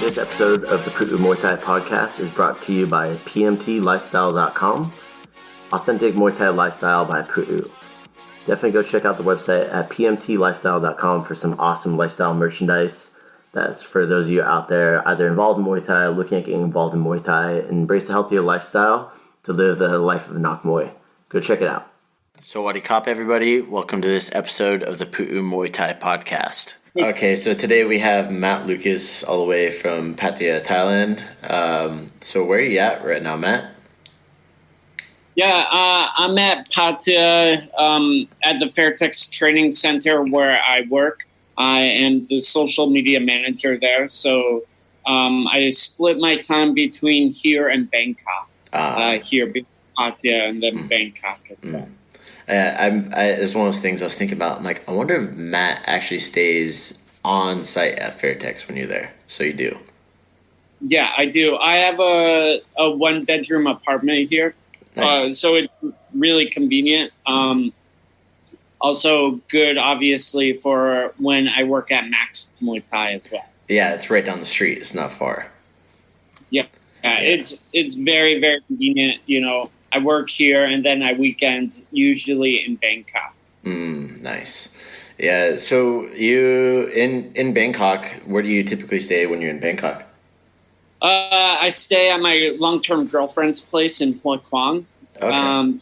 This episode of the Muay Thai podcast is brought to you by pmtlifestyle.com, authentic Muay Thai lifestyle by Pu'u. Definitely go check out the website at pmtlifestyle.com for some awesome lifestyle merchandise. That's for those of you out there either involved in Muay Thai, looking at getting involved in Muay Thai, and embrace a healthier lifestyle to live the life of Nak Muay. Go check it out. So Wadi Kop, everybody. Welcome to this episode of the Pu'u Muay Thai podcast. Okay, so today we have Matt Lucas all the way from Pattaya, Thailand. So where are you at right now, Matt? Yeah, I'm at Pattaya at the Fairtex Training Center where I work. I am the social media manager there. So I split my time between here and Bangkok. Here, Pattaya, and then Bangkok as well. It's one of those things I was thinking about. I'm like, I wonder if Matt actually stays on site at Fairtex when you're there. So you do? Yeah, I do. I have a one-bedroom apartment here. Nice. So it's really convenient. Also good, obviously, for when I work at Max Muay Thai as well. Yeah, it's right down the street. It's not far. Yeah. It's very, very convenient, you know. I work here, and then I weekend usually in Bangkok. Nice. Yeah, so you, in Bangkok, where do you typically stay when you're in Bangkok? I stay at my long-term girlfriend's place in Hua Kwang. Okay.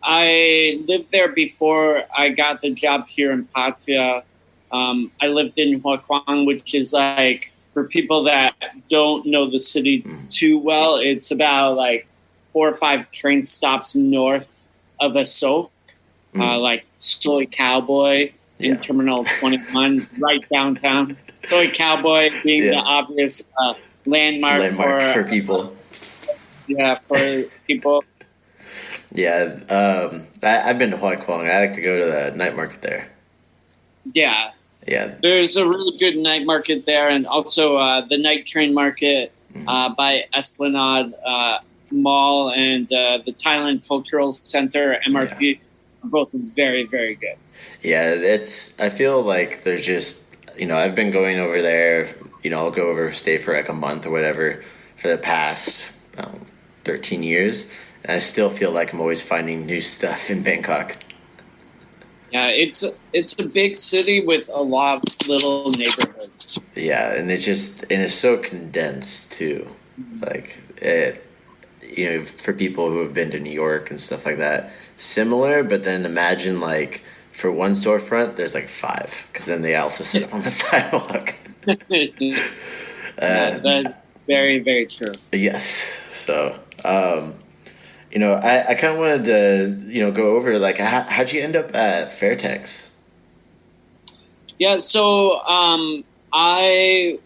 I lived there before I got the job here in Pattaya. I lived in Hua Kwang, which is like, for people that don't know the city too well, it's about like 4 or 5 train stops north of Asok, like Soy Cowboy in Terminal 21, right downtown. Soy Cowboy being the obvious landmark for people. Yeah, for people. Yeah, I've been to Hua Kwang. I like to go to the night market there. Yeah. Yeah. There's a really good night market there, and also the night train market by Esplanade Mall and the Thailand Cultural Center, MRT, are both very, very good. Yeah, I feel like there's just, I've been going over there, I'll go over, stay for like a month or whatever for the past 13 years. And I still feel like I'm always finding new stuff in Bangkok. Yeah, it's a big city with a lot of little neighborhoods. Yeah, and it's so condensed too. Like for people who have been to New York and stuff like that, similar. But then imagine like for one storefront, there's like 5, because then they also sit up on the sidewalk. That's very, very true. Yes. So. I kind of wanted to, go over, like, how'd you end up at Fairtex? Yeah, so I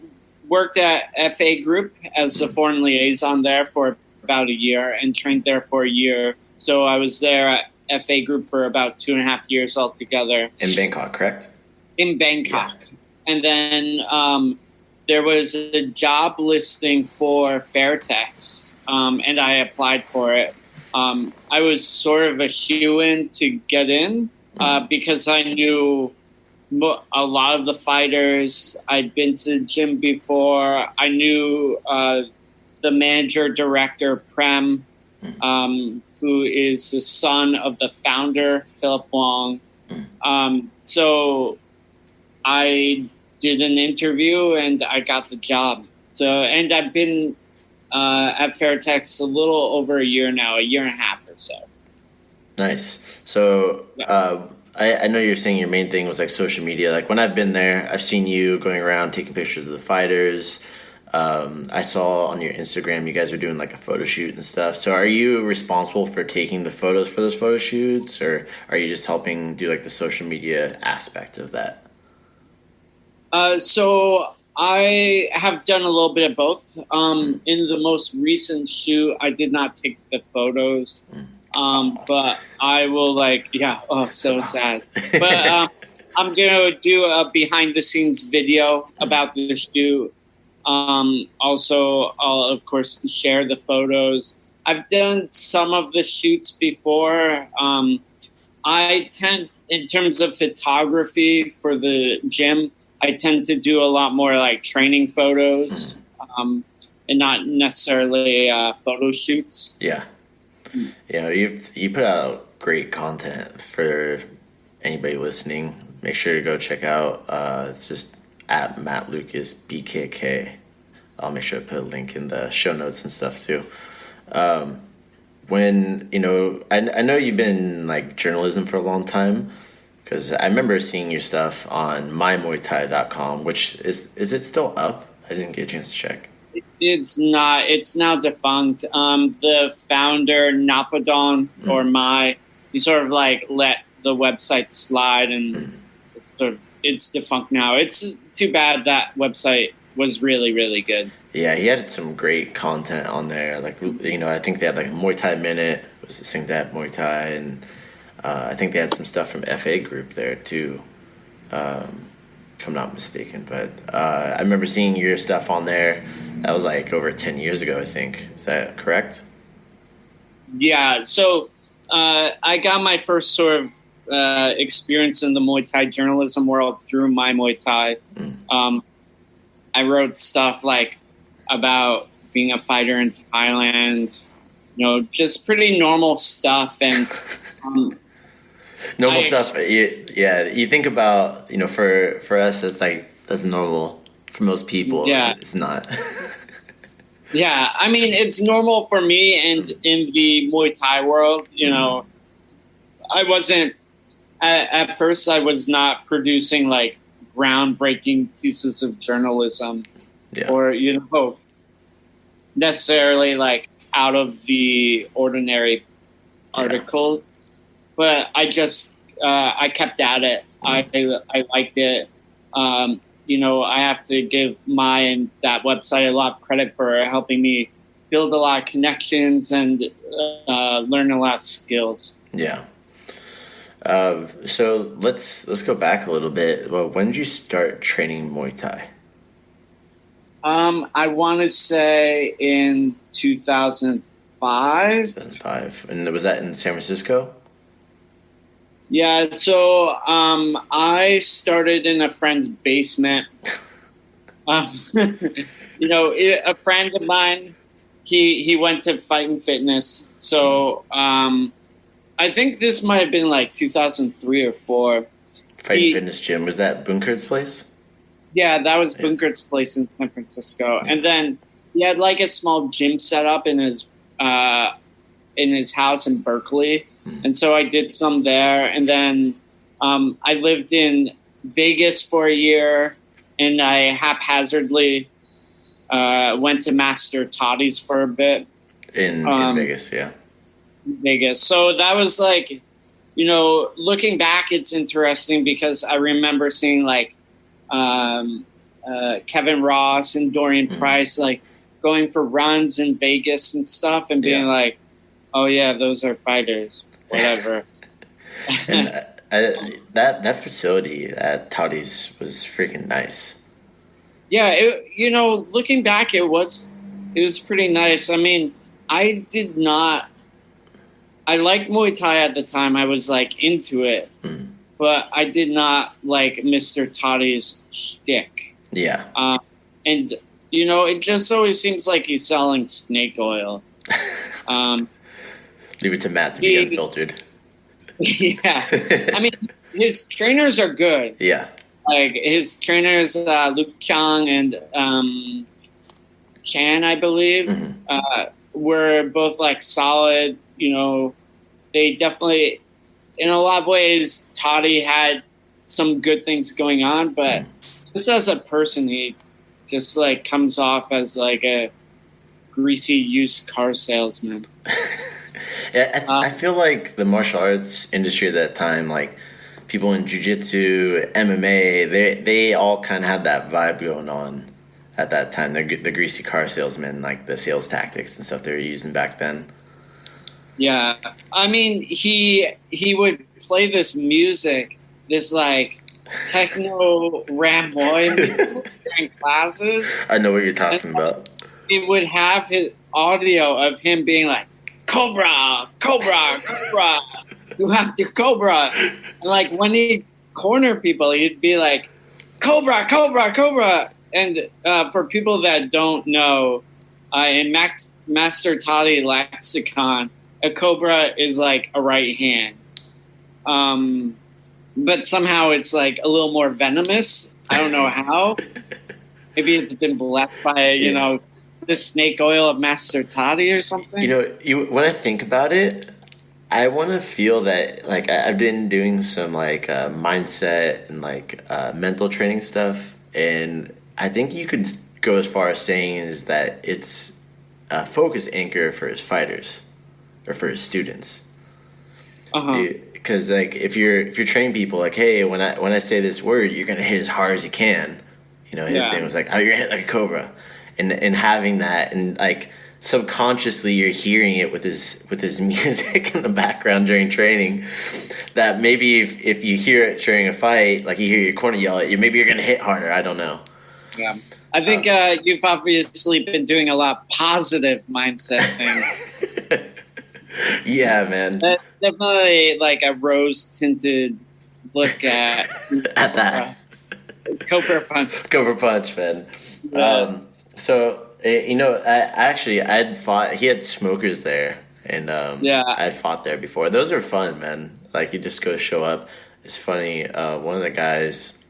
worked at FA Group as a foreign liaison there for about a year and trained there for a year. So I was there at FA Group for about 2.5 years altogether. In Bangkok, correct? In Bangkok. Yeah. And then there was a job listing for Fairtex, and I applied for it. I was sort of a shoo-in to get in because I knew a lot of the fighters. I'd been to the gym before. I knew the manager-director, Prem, who is the son of the founder, Philip Wong. So I did an interview, and I got the job. And I've been at Fairtex a little over a year now, 1.5 years or so. Nice. So I know you're saying your main thing was like social media. Like when I've been there, I've seen you going around taking pictures of the fighters. I saw on your Instagram you guys are doing like a photo shoot and stuff. So are you responsible for taking the photos for those photo shoots, or are you just helping do like the social media aspect of that? So I have done a little bit of both. In the most recent shoot, I did not take the photos, but I will so sad. But I'm going to do a behind-the-scenes video about the shoot. Also, I'll, of course, share the photos. I've done some of the shoots before. I tend, in terms of photography for the gym, I tend to do a lot more like training photos, and not necessarily photo shoots. Yeah. Yeah, you put out great content for anybody listening. Make sure to go check out. It's just at Matt Lucas BKK. I'll make sure to put a link in the show notes and stuff too. When I know you've been in like journalism for a long time, because I remember seeing your stuff on mymuaythai.com, which is it still up? I didn't get a chance to check. It's not. It's now defunct. The founder, Napadon, or he sort of like let the website slide, and it's defunct now. It's too bad. That website was really, really good. Yeah, he had some great content on there. Like, I think they had like a Muay Thai Minute, was the Sing That Muay Thai, and I think they had some stuff from FA Group there too, if I'm not mistaken. But I remember seeing your stuff on there. That was like over 10 years ago, I think. Is that correct? Yeah, so I got my first sort of experience in the Muay Thai journalism world through My Muay Thai. I wrote stuff like about being a fighter in Thailand, just pretty normal stuff. And normal stuff. You think about, for us, that's normal. For most people, it's not. Yeah, I mean, it's normal for me, and in the Muay Thai world, I wasn't, at first I was not producing like groundbreaking pieces of journalism or, necessarily like out of the ordinary articles, but I just, I kept at it. I liked it. I have to give that website a lot of credit for helping me build a lot of connections and learn a lot of skills. Yeah. So let's go back a little bit. Well, when did you start training Muay Thai? I want to say in 2005. 2005. And was that in San Francisco? Yeah, so I started in a friend's basement. A friend of mine, he went to Fight and Fitness. So I think this might have been like 2003 or 4. Fight and Fitness gym. Was that Bunkert's place? Yeah, that was Bunkert's place in San Francisco. And then he had like a small gym set up in his house in Berkeley. And so I did some there. And then I lived in Vegas for a year, and I haphazardly went to Master Toddy's for a bit. In Vegas, yeah. Vegas. So that was like, looking back, it's interesting because I remember seeing like Kevin Ross and Dorian Price like going for runs in Vegas and stuff and being like, oh yeah, those are fighters. Whatever. And that facility at Toddy's was freaking nice. Yeah, looking back, it was pretty nice. I mean, I liked Muay Thai at the time. I was like into it, but I did not like Mr. Toddy's shtick. Yeah. And it just always seems like he's selling snake oil. Leave it to Matt to be unfiltered. Yeah. I mean, his trainers are good. Yeah. Like, his trainers, Luke Chang and Chan, I believe, were both, like, solid. They definitely, in a lot of ways, Toddy had some good things going on, but just as a person, he just, like, comes off as, like, a greasy used car salesman. Yeah, I feel like the martial arts industry at that time, like people in jiu-jitsu, MMA, they all kind of had that vibe going on at that time. The greasy car salesmen, like the sales tactics and stuff they were using back then. Yeah, I mean, he would play this music, this like techno Ramoy music during classes. I know what you're talking about. It would have his audio of him being like, Cobra, Cobra, Cobra, you have to Cobra. And like when he'd corner people, he'd be like, Cobra, Cobra, Cobra. And for people that don't know, in Master Toddy lexicon, a cobra is like a right hand. But somehow it's like a little more venomous. I don't know how. Maybe it's been blessed by, the snake oil of Master Toddy or something. When I think about it, I want to feel that, like, I've been doing some, like, mindset and, like, mental training stuff, and I think you could go as far as saying is that it's a focus anchor for his fighters or for his students. Because, like, if you're training people, like, hey, when I say this word, you're gonna hit as hard as you can. His thing was like, oh, you're gonna hit like a cobra, and having that, and like subconsciously you're hearing it with his music in the background during training. That maybe if you hear it during a fight, like you hear your corner yell at you, maybe you're gonna hit harder. I don't know. Yeah, I think you've obviously been doing a lot of positive mindset things. Yeah, man. That's definitely like a rose-tinted look at that. Cobra Punch. Cobra Punch, man. Yeah. I'd fought. He had smokers there, and I'd fought there before. Those are fun, man. Like, you just go show up. It's funny. One of the guys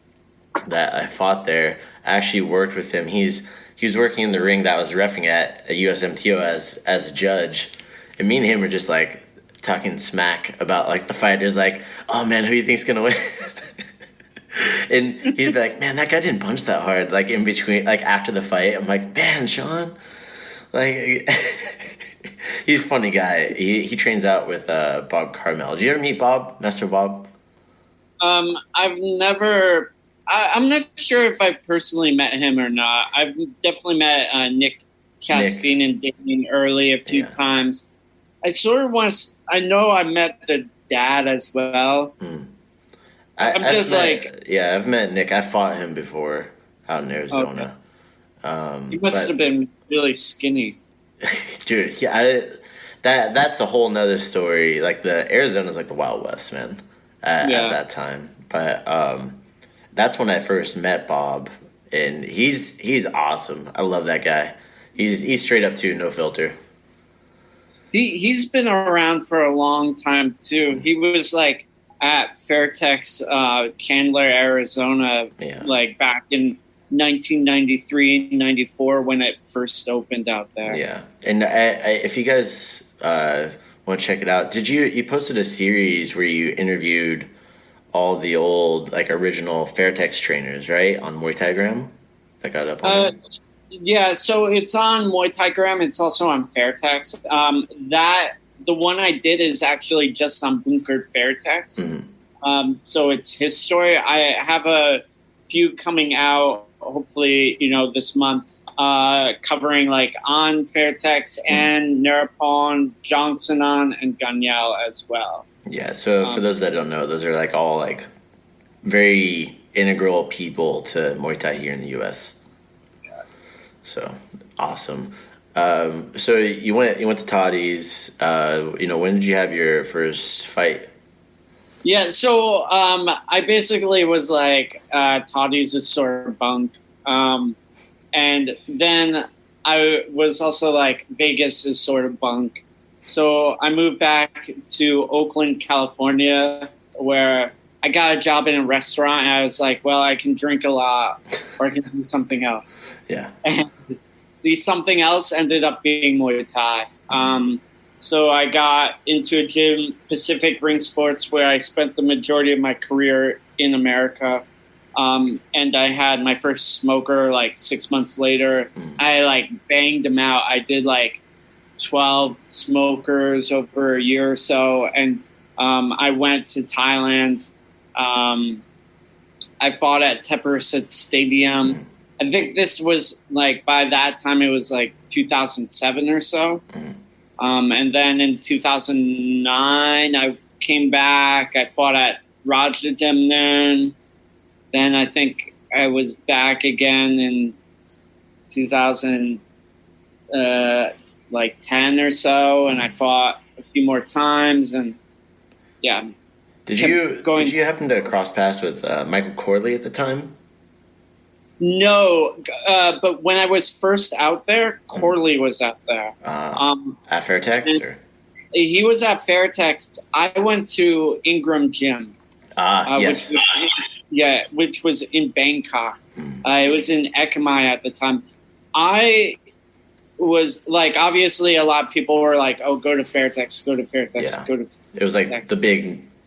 that I fought there, I actually worked with him. He was working in the ring that I was reffing at USMTO as a judge, and me and him were just like talking smack about like the fighters. Like, oh man, who do you think's gonna win? And he'd be like, man, that guy didn't punch that hard. Like, in between, like, after the fight, I'm like, man, Sean. Like, he's a funny guy. He trains out with Bob Carmel. Did you ever meet Bob, Master Bob? I've never... I'm not sure if I personally met him or not. I've definitely met Nick Castine and Damien Early a few times. I sort of want to... I know I met the dad as well. I've met Nick. I fought him before out in Arizona. Okay. He must have been really skinny, dude. That's a whole nother story. Like, the Arizona's like the Wild West, man. At that time, but that's when I first met Bob, and he's awesome. I love that guy. He's straight up too, no filter. He's been around for a long time too. He was like at Fairtex, Chandler, Arizona, like back in 1993, 94 when it first opened out there. Yeah, and if you guys want to check it out, you posted a series where you interviewed all the old, like, original Fairtex trainers, right, on Muay Thai Gram? That got up on yeah, so it's on Muay Thai Gram. It's also on Fairtex. The one I did is actually just on Bunkered Fairtex. Mm-hmm. So it's his story. I have a few coming out, hopefully, this month, covering like on Fairtex and Narapon, Jongsanon, and Ganyel as well. Yeah, so for those that don't know, those are like all like very integral people to Muay Thai here in the U.S. Yeah. So awesome. So you went to Toddy's. When did you have your first fight? Yeah, so I basically was like, Toddy's is sort of bunk. And then I was also like, Vegas is sort of bunk. So I moved back to Oakland, California, where I got a job in a restaurant. And I was like, well, I can drink a lot or I can do something else. Yeah. And the something else ended up being Muay Thai. So I got into a gym, Pacific Ring Sports, where I spent the majority of my career in America. And I had my first smoker like 6 months later. I like banged him out. I did like 12 smokers over a year or so. And I went to Thailand. I fought at Teppersit Stadium. I think this was like, by that time, it was like 2007 or so. And then in 2009, I came back. I fought at Rajadamnern. Then I think I was back again in 2010 or so, and I fought a few more times. And yeah. Did you happen to cross paths with Michael Corley at the time? No, but when I was first out there, Corley was out there. At Fairtex? Or? He was at Fairtex. I went to Ingram Gym. Yes. Which was in Bangkok. It was in Ekamai at the time. I was like, obviously, a lot of people were like, "Oh, go to Fairtex, go to Fairtex, go to." It was like Fairtex. The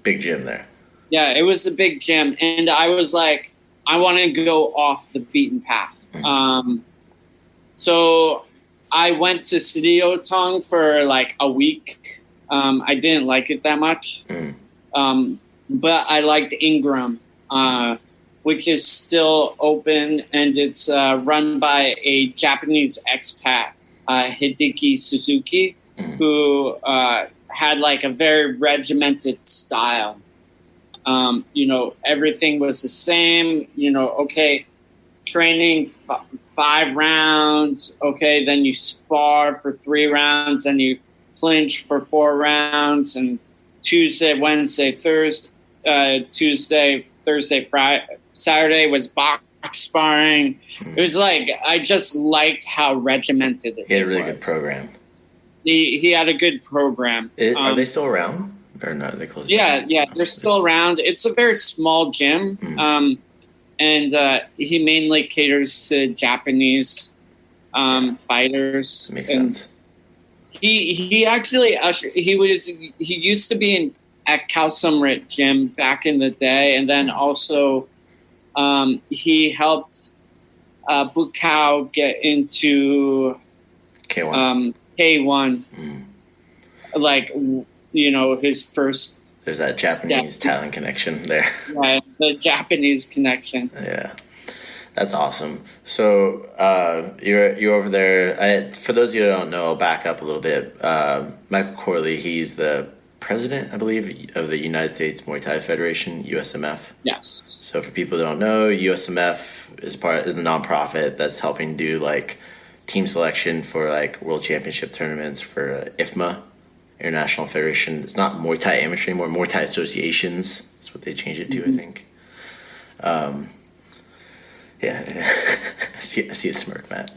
big gym there. Yeah, it was a big gym, and I was like, I want to go off the beaten path. So I went to Sidiotong for like a week. I didn't like it that much, but I liked Ingram, which is still open, and it's run by a Japanese expat, Hideki Suzuki, who had like a very regimented style. Everything was the same, training 5 rounds. Okay. Then you spar for 3 rounds, then you clinch for 4 rounds, and Tuesday, Wednesday, Thursday, Friday, Saturday was box sparring. It was like, I just liked how regimented it was. He had a really good program. He had a good program. Are they still around? Or no, they closed down? Yeah, they're still around. It's a very small gym, and he mainly caters to Japanese fighters. Makes sense. He actually he used to be at Khao Sumrit Gym back in the day, and then also he helped Bukau get into K1. K1, like. His first. There's that Japanese Thailand connection there. Right, the Japanese connection. Yeah, that's awesome. So you're over there. For those of you who don't know, I'll back up a little bit. Michael Corley, he's the president, I believe, of the United States Muay Thai Federation, USMF. Yes. So for people that don't know, USMF is part of the nonprofit that's helping do like team selection for like world championship tournaments for IFMA. International Federation. It's not Muay Thai Amateur anymore. Muay Thai Associations. That's what they changed it to, I think. I see a smirk, Matt.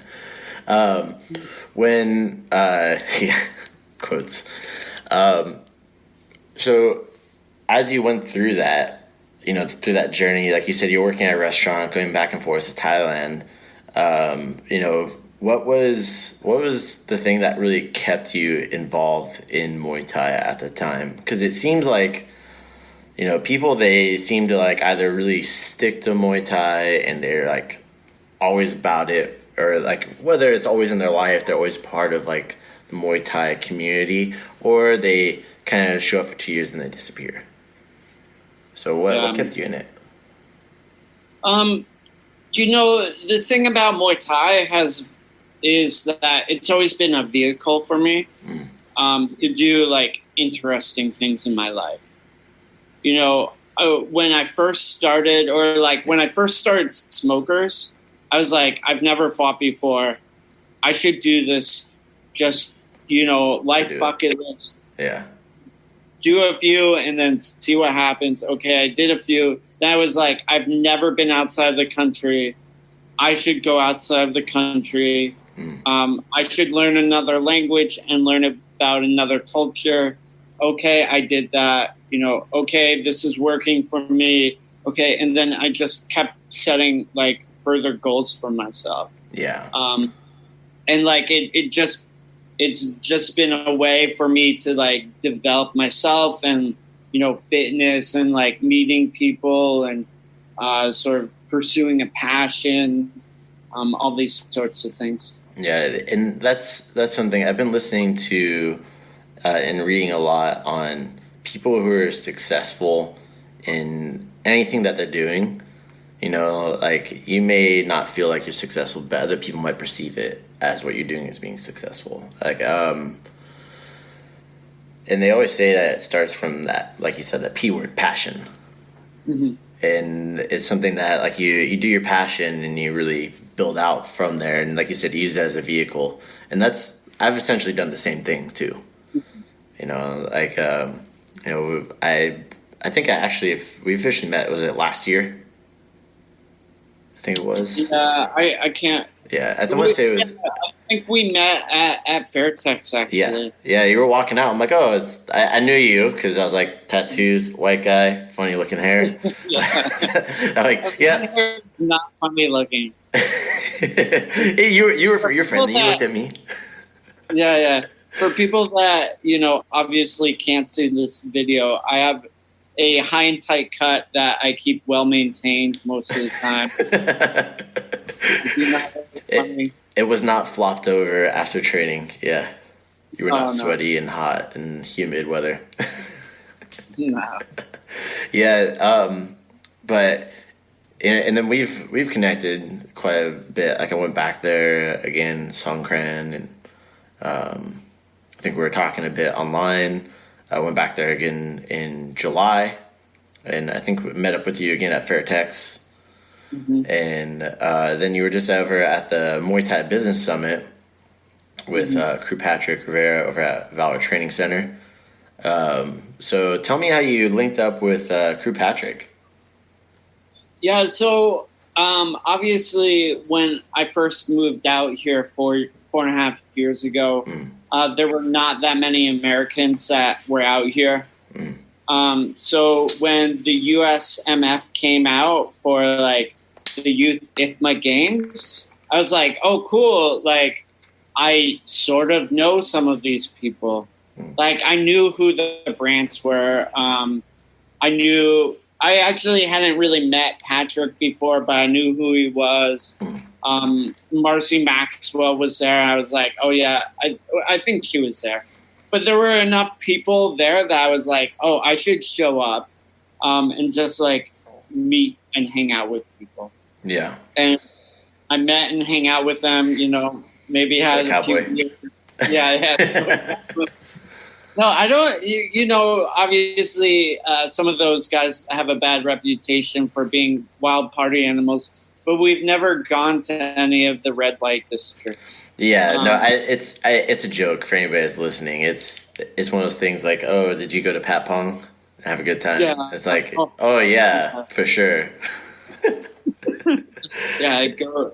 Quotes. So as you went through that, through that journey, like you said, you're working at a restaurant, going back and forth to Thailand. What was the thing that really kept you involved in Muay Thai at the time? Because it seems like, people, they seem to like either really stick to Muay Thai and they're like always about it, or like whether it's always in their life, they're always part of like the Muay Thai community, or they kind of show up for 2 years and they disappear. So what kept you in it? The thing about Muay Thai is that it's always been a vehicle for me to do like interesting things in my life. When I first started, Smokers, I was like, I've never fought before. I should do this. Just, life bucket list. Yeah. Do a few and then see what happens. Okay, I did a few. Then I was like, I've never been outside the country. I should go outside of the country. I should learn another language and learn about another culture. Okay, I did that. Okay, this is working for me. Okay, and then I just kept setting like further goals for myself. Yeah. And like it's just been a way for me to like develop myself and fitness and like meeting people and sort of pursuing a passion, all these sorts of things. Yeah, and that's something I've been listening to and reading a lot on people who are successful in anything that they're doing. Like you may not feel like you're successful, but other people might perceive it as what you're doing as being successful. Like, and they always say that it starts from that, like you said, that P word, passion. Mm-hmm. And it's something that like you do your passion and you really build out from there, and like you said, use it as a vehicle. And I've essentially done the same thing too. I think if we officially met, was it last year? I think it was. Yeah, I can't. Yeah, I want to say it was. I think we met at Fairtex, actually. Yeah, you were walking out. I'm like, oh, I knew you because I was like, tattoos, white guy, funny looking hair. I'm like, yeah. It's not funny looking. You're friendly. You looked at me. Yeah. For people that, obviously can't see this video, I have a high and tight cut that I keep well maintained most of the time. It was not flopped over after training. Yeah. You were not sweaty and hot and humid weather. No. Yeah. But, and then we've connected quite a bit. Like I went back there again, Songkran, and I think we were talking a bit online. I went back there again in July, and I think we met up with you again at Fairtex. Mm-hmm. And then you were just over at the Muay Thai Business Summit with Crew Patrick Rivera over at Valor Training Center. So tell me how you linked up with Crew Patrick. Yeah, so obviously when I first moved out here 4.5 years ago, there were not that many Americans that were out here. So when the USMF came out for like the Youth IFMA Games, I was like, oh, cool. Like, I sort of know some of these people. Like, I knew who the brands were. I actually hadn't really met Patrick before, but I knew who he was. Marcy Maxwell was there. I was like, oh yeah, I think she was there. But there were enough people there that I was like, oh, I should show up and just like meet and hang out with people. Yeah. And I met and hang out with them, maybe had a few years. Yeah. No, I don't, obviously some of those guys have a bad reputation for being wild party animals. But we've never gone to any of the red light districts. Yeah, it's a joke for anybody that's listening. It's one of those things like, oh, did you go to Pat Pong and have a good time? Yeah. It's like, oh yeah, for sure. Yeah, go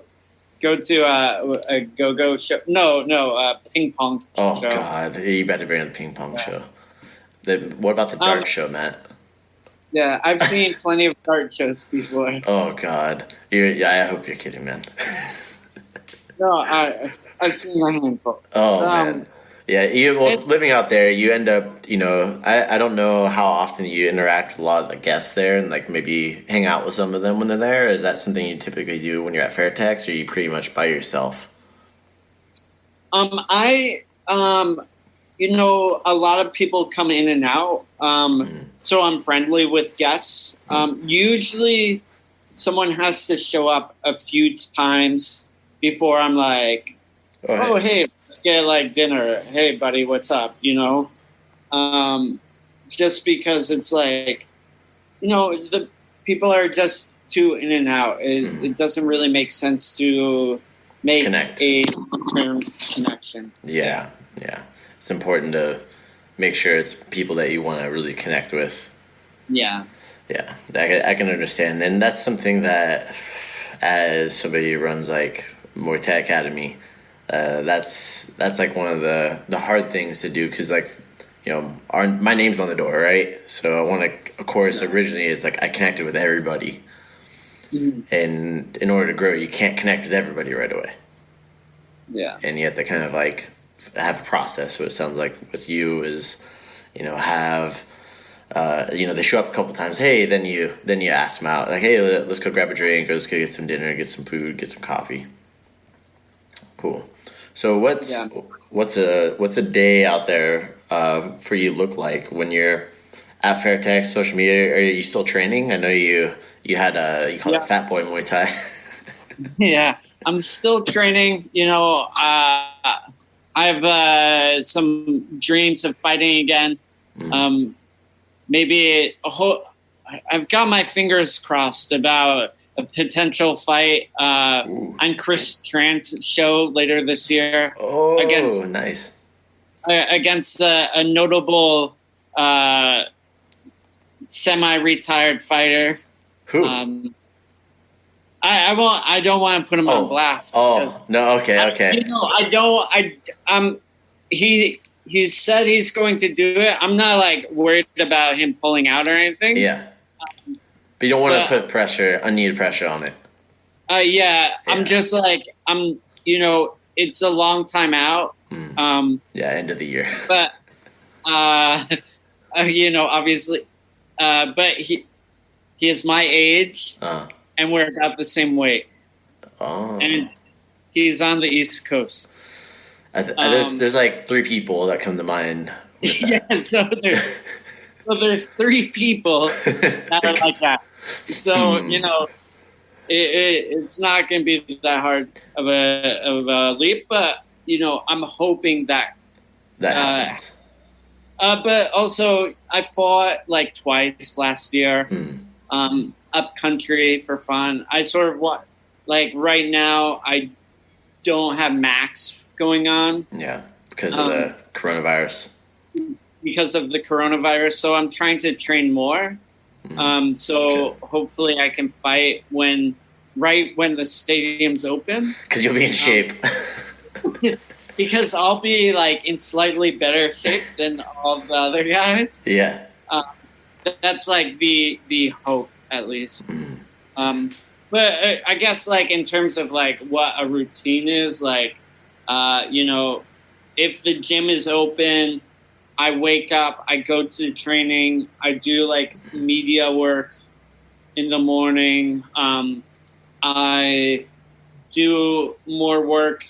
to a go-go show. No, ping pong show. Oh God, you better bring the ping pong show. What about the dart show, Matt? Yeah, I've seen plenty of dart shows before. Oh God, I hope you're kidding, man. No, I've seen a handful. Oh man, yeah. Living out there, you end up, I don't know how often you interact with a lot of the guests there, and like maybe hang out with some of them when they're there. Is that something you typically do when you're at Fairtex, or are you pretty much by yourself? A lot of people come in and out. So I'm friendly with guests. Usually someone has to show up a few times before I'm like, oh, hey, let's get like dinner. Hey, buddy, what's up? Just because it's like, the people are just too in and out. It doesn't really make sense to make a term connection. Yeah. It's important to make sure it's people that you want to really connect with. Yeah. Yeah, I can understand. And that's something that, as somebody who runs like Muay Thai Academy, that's like one of the hard things to do, because like, my name's on the door, right? So I want to, of course, originally it's like I connected with everybody. And in order to grow, you can't connect with everybody right away. Yeah. And you have to kind of like have a process. So it sounds like with you is, have, they show up a couple times. Hey, then you ask them out. Like, hey, let's go grab a drink. Let's go get some dinner, get some food, get some coffee. Cool. So what's a day out there for you look like when you're at Fairtex? Social media? Are you still training? I know you had you call it Fat Boy Muay Thai. Yeah, I'm still training. I have some dreams of fighting again. I've got my fingers crossed about a potential fight on Chris Tran's show later this year. Oh, nice. Against a notable semi-retired fighter. Who? I won't. I don't want to put him on blast. Oh no. Okay. He said he's going to do it. I'm not like worried about him pulling out or anything. Yeah. But you don't want to put unneeded pressure on it. Yeah. I'm just like it's a long time out. End of the year. But obviously, but he is my age, and we're about the same weight. Oh. And he's on the East Coast. There's like 3 people that come to mind. Yeah, so there's 3 people that are like that. So it's not going to be that hard of a leap, but I'm hoping that happens. But also, I fought like twice last year, up country for fun. I sort of right now I don't have max going on. Yeah, because of the coronavirus. Because of the coronavirus, so I'm trying to train more. Hopefully I can fight right when the stadium's open. Because you'll be in shape. Because I'll be like in slightly better shape than all the other guys. Yeah. That's like the hope, at least. But I guess like in terms of like what a routine is, like, if the gym is open, I wake up, I go to training, I do like media work in the morning. I do more work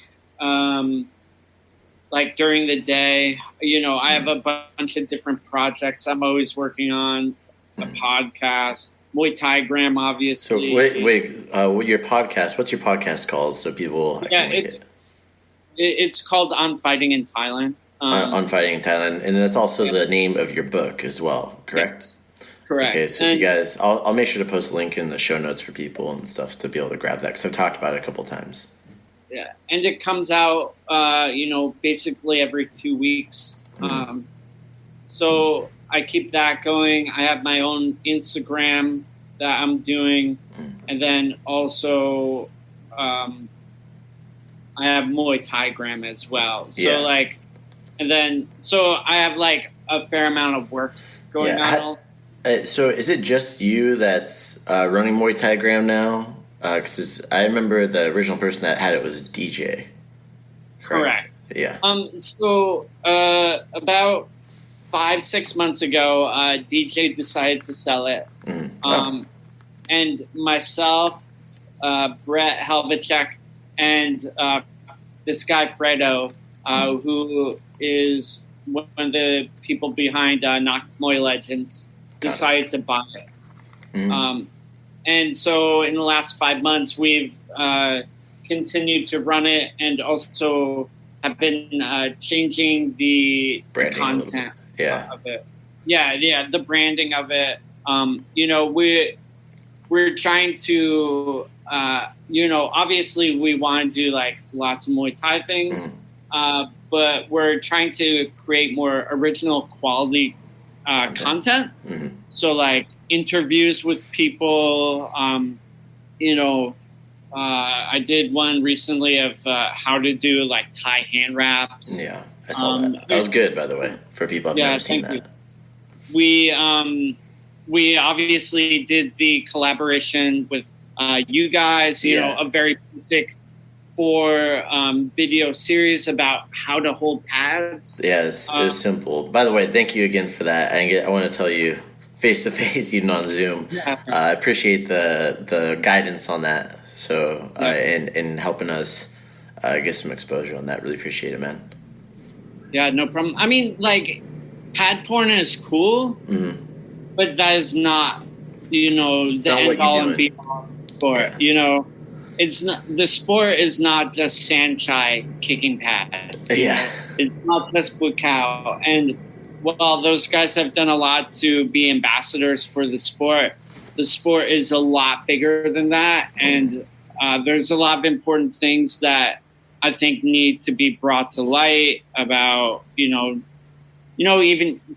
like during the day. I have a bunch of different projects I'm always working on. A podcast, Muay Thai gram, obviously. So wait, your podcast? What's your podcast called? So people, it's called On Fighting in Thailand. On Fighting in Thailand, and that's also the name of your book as well, correct? Yes. Correct. Okay, so if you guys, I'll make sure to post a link in the show notes for people and stuff to be able to grab that, because I've talked about it a couple times. Yeah, and it comes out, basically every 2 weeks. So I keep that going. I have my own Instagram that I'm doing, and then also I have Muay Thai gram as well. So so I have like a fair amount of work going on. So is it just you that's running Muay Thai gram now? Because I remember the original person that had it was DJ. Correct. Yeah. So about 5-6 months ago, DJ decided to sell it. And myself, Brett Helvacek, and this guy Fredo, who is one of the people behind Knock Muay Legends, decided to buy it. And so in the last 5 months, we've continued to run it, and also have been changing the branding content of it. Yeah, the branding of it. We're trying to, obviously we want to do like lots of Muay Thai things, but we're trying to create more original quality content. So like interviews with people, I did one recently of how to do like Thai hand wraps. Yeah, I saw that. That was good, by the way, for people who've never seen that. You. We obviously did the collaboration with you guys, a very basic 4 video series about how to hold pads. Yeah, it was simple. By the way, thank you again for that. I want to tell you face to face, even on Zoom. I appreciate the guidance on that. So and helping us get some exposure on that. Really appreciate it, man. Yeah, no problem. I mean, like, pad porn is cool, but that is not, the end all and be all sport. It's not, the sport is not just Sanchai kicking pads. It's not just Bukau. And while those guys have done a lot to be ambassadors for the sport is a lot bigger than that. And there's a lot of important things that I think need to be brought to light about, even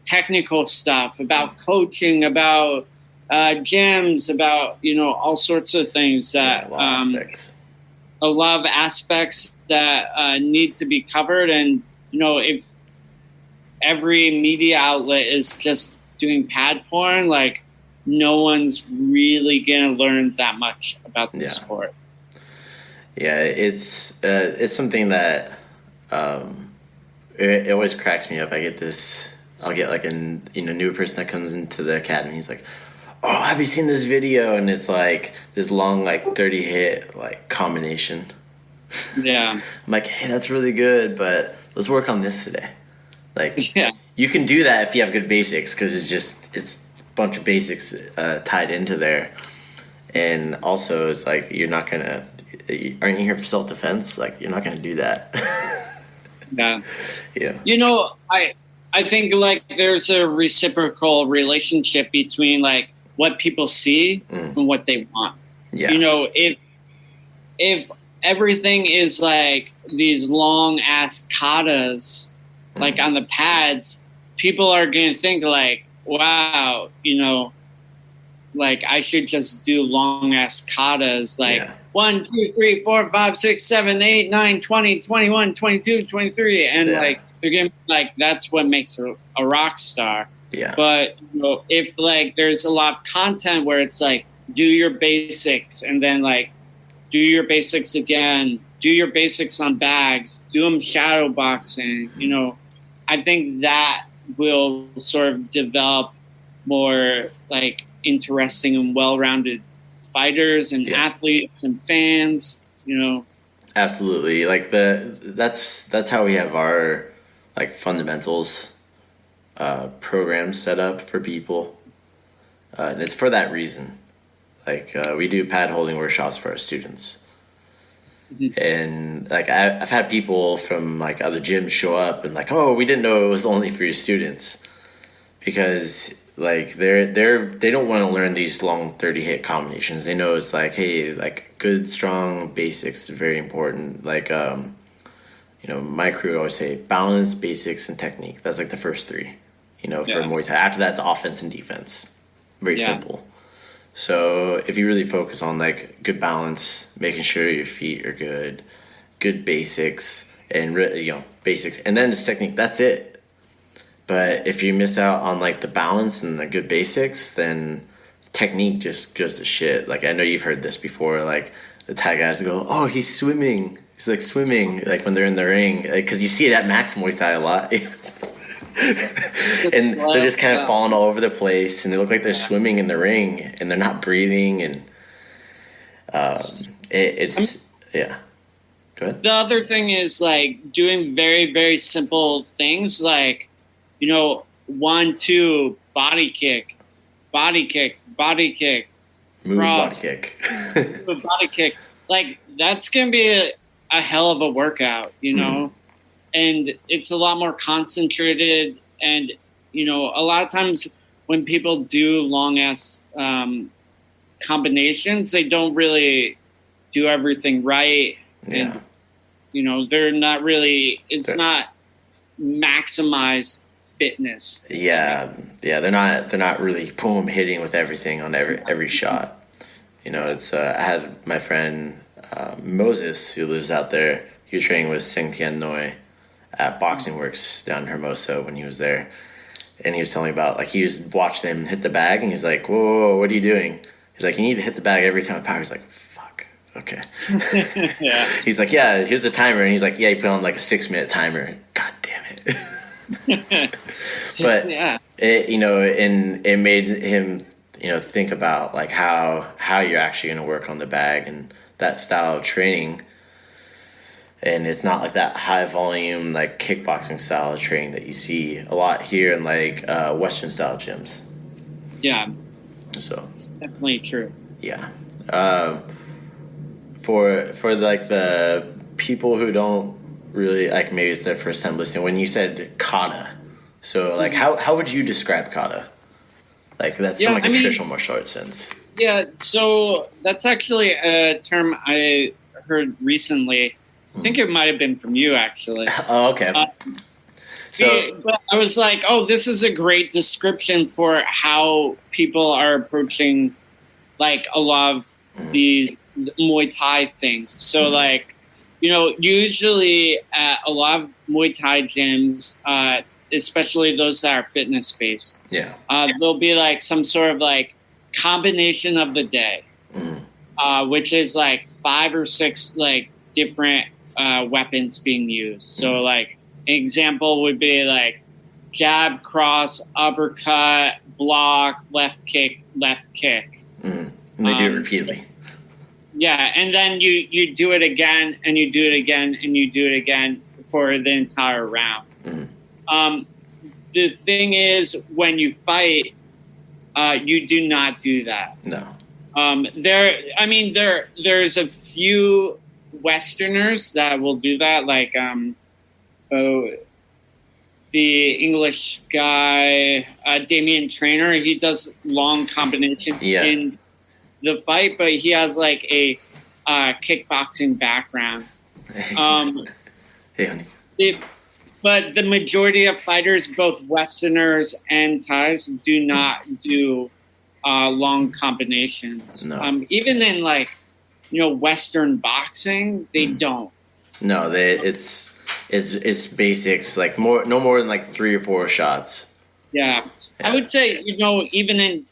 technical stuff, about coaching, about, gyms, about, all sorts of things that a lot of aspects that need to be covered. And, if every media outlet is just doing pad porn, like, no one's really going to learn that much about the sport. Yeah, it's something that it always cracks me up. I'll get like a new person that comes into the academy. He's like, "Oh, have you seen this video?" And it's like this long, like 30 hit like combination. Yeah. I'm like, "Hey, that's really good, but let's work on this today." Like, you can do that if you have good basics, because it's a bunch of basics tied into there. And also, it's like, aren't you here for self-defense? Like, you're not going to do that. Yeah. Yeah. I think, like, there's a reciprocal relationship between, like, what people see and what they want. Yeah. If everything is like these long ass katas, like on the pads, people are going to think like, wow, like, I should just do long ass katas, like 1, 2, 3, 4, 5, 6, 7, 8, 9, 20, 21, 22, 23. And like, they're going to be like, that's what makes a rock star. Yeah. But if like there's a lot of content where it's like, do your basics and then like do your basics again, do your basics on bags, do them shadow boxing, I think that will sort of develop more like interesting and well-rounded fighters and athletes and fans, Absolutely. Like that's how we have our like fundamentals program set up for people, and it's for that reason. Like we do pad holding workshops for our students. And like I've had people from like other gyms show up and like, oh, we didn't know it was only for your students, because like they don't want to learn these long 30 hit combinations. They know it's like, hey, like good strong basics is very important. Like my crew always say balance, basics, and technique. That's like the first three, for Muay Thai. After that, it's offense and defense. Very simple. So if you really focus on like good balance, making sure your feet are good basics, and basics, and then just technique, that's it. But if you miss out on like the balance and the good basics, then technique just goes to shit. Like, I know you've heard this before, like the Thai guys go, oh, he's swimming. He's like swimming, like when they're in the ring, because you see it at Max Muay Thai a lot. And they're just kind of falling all over the place, and they look like they're swimming in the ring, and they're not breathing, and it's Go ahead. The other thing is like doing very, very simple things, like 1, 2, body kick, move, cross, body kick, move, body kick. Like, that's gonna be a hell of a workout, and it's a lot more concentrated. And, a lot of times when people do long ass combinations, they don't really do everything right. Yeah. And, they're not really, not maximized fitness. Yeah. They're not really boom hitting with everything on every shot. It's I had my friend Moses, who lives out there. He was training with Seng Tien Noi at Boxing Works down in Hermosa when he was there, and he was telling me about like he was watching them hit the bag, and he's like, whoa, what are you doing? He's like, you need to hit the bag every time of power. He's like, fuck, okay. Yeah. He's like, yeah, here's a timer, and he's like, yeah, he put on like a 6-minute timer. God damn it. But it made him think about like how you're actually going to work on the bag and that style of training. And it's not like that high volume, like kickboxing style of training that you see a lot here in like Western style gyms. Yeah. So it's definitely true. Yeah. For like the people who don't really like, maybe it's their first time listening, when you said kata, so like how would you describe kata? Like that's from like a traditional martial arts sense. Yeah. So that's actually a term I heard recently. I think it might have been from you, actually. Oh, okay. But I was like, oh, this is a great description for how people are approaching like a lot of these Muay Thai things. So like, usually at a lot of Muay Thai gyms, especially those that are fitness based, there'll be like some sort of like combination of the day, which is like 5 or 6 like different weapons being used. So like an example would be like jab, cross, uppercut, block, left kick, left kick. And they do it repeatedly. Yeah, and then you do it again, and you do it again, and you do it again for the entire round. The thing is, when you fight, you do not do that. No. There's a few Westerners that will do that, like the English guy, Damian Trainer. He does long combinations in the fight, but he has like a kickboxing background. Hey, honey. But the majority of fighters, both Westerners and Thais, do not do long combinations. No. Even in like, Western boxing, they don't. No, it's basics, like no more than like 3 or 4 shots. Yeah. I would say, even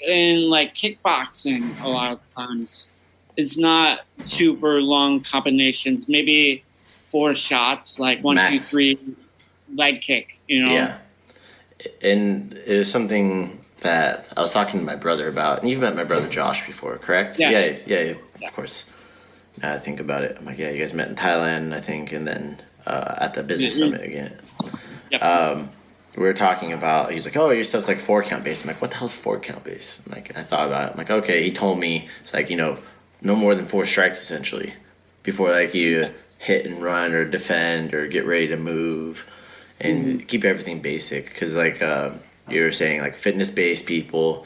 in like kickboxing, a lot of times, it's not super long combinations. Maybe 4 shots, like 1, Max. 2, 3, leg kick. Yeah, and it was something that I was talking to my brother about, and you've met my brother Josh before, correct? Yeah, of course. Now I think about it, I'm like, yeah, you guys met in Thailand, I think, and then at the business summit again. Yep. We were talking about, he's like, oh, your stuff's like 4 count based. I'm like, what the hell's 4 count based? I'm like, I thought about it. I'm like, okay. He told me it's like, no more than 4 strikes essentially before like you hit and run or defend or get ready to move, and keep everything basic. Because like you were saying, like fitness based people,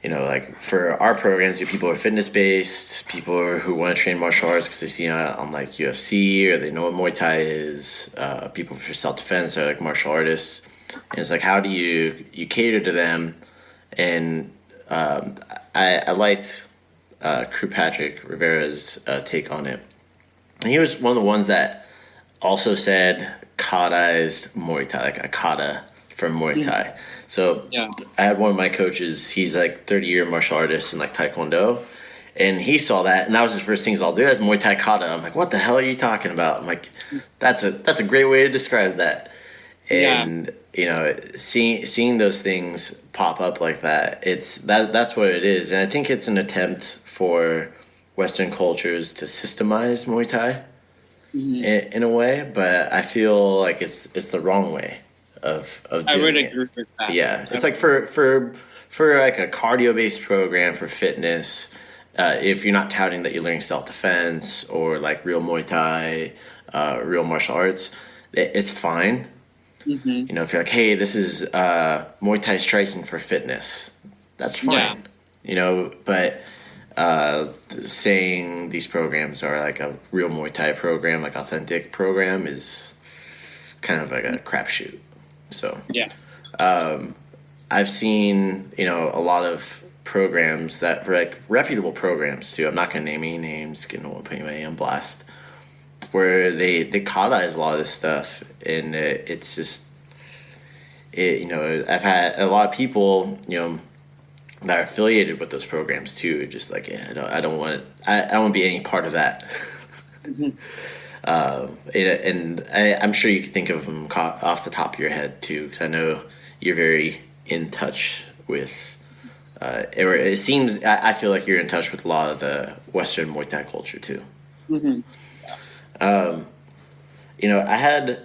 like for our programs, people are fitness based, people who want to train martial arts because they see on like UFC or they know what Muay Thai is, people for self-defense are like martial artists, and it's like, how do you cater to them? And I liked Crew Patrick Rivera's take on it, and he was one of the ones that also said kata-ized Muay Thai, like a kata from Muay Thai. So I had one of my coaches, he's like 30-year martial artist in like Taekwondo, and he saw that, and that was his first things, I'll do as Muay Thai kata. I'm like, what the hell are you talking about? I'm like, that's a great way to describe that. And seeing those things pop up like that, that's what it is. And I think it's an attempt for Western cultures to systemize Muay Thai in a way, but I feel like it's the wrong way of doing I would it. agree with that. Yeah, it's like for like a cardio based program for fitness. If you're not touting that you're learning self defense or like real Muay Thai, real martial arts, it's fine. If you're like, hey, this is Muay Thai striking for fitness, that's fine. But saying these programs are like a real Muay Thai program, like authentic program, is kind of like a crapshoot. So I've seen a lot of programs that, for like reputable programs too, I'm not gonna name any names, I don't want to put anybody on blast, where they kata-ize a lot of this stuff, and it's just I've had a lot of people that are affiliated with those programs too, just like, I don't want to be any part of that. And I'm sure you can think of them off the top of your head too, because I know you're very in touch with it seems, I feel like you're in touch with a lot of the Western Muay Thai culture too. I had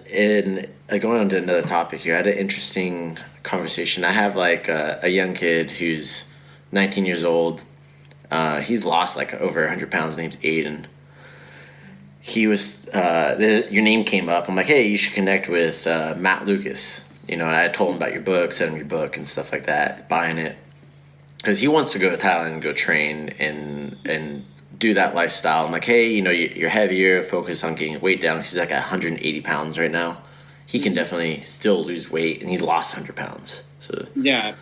going on to another topic here, I had an interesting conversation. I have like a young kid who's 19 years old. He's lost like over 100 pounds. His name's Aiden. He was your name came up. I'm like, hey, you should connect with Matt Lucas. I told him about your book, sent him your book and stuff like that, buying it, because he wants to go to Thailand and go train and do that lifestyle. I'm like, hey, you're heavier, focus on getting weight down. He's like at 180 pounds right now. he can definitely still lose weight, and he's lost 100 pounds. So yeah.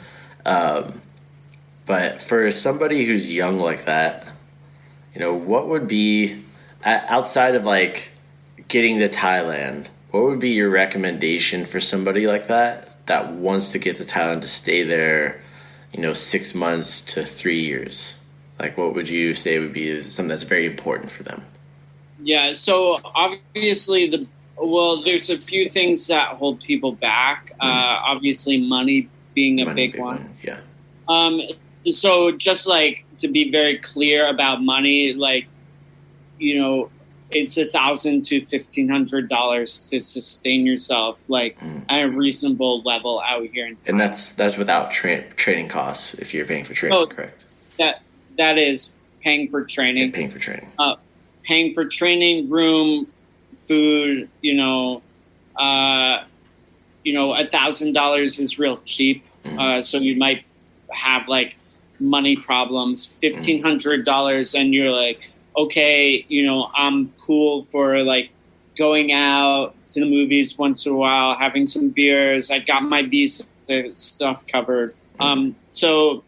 But for somebody who's young like that, what would be, outside of like getting to Thailand, what would be your recommendation for somebody like that wants to get to Thailand to stay there, 6 months to 3 years? Like, what would you say would be something that's very important for them? Yeah, so obviously there's a few things that hold people back. Obviously, money being a big one. Yeah. So just like to be very clear about money, like, it's $1,000 to $1,500 to sustain yourself, like at a reasonable level out here in Thailand. And that's without training costs. If you're paying for training, correct? That is paying for training. And paying for training. Paying for training, room, food. $1,000 is real cheap. So you might have like money problems. $1,500, and you're like, okay, I'm cool for like going out to the movies once in a while, having some beers. I got my visa stuff covered. So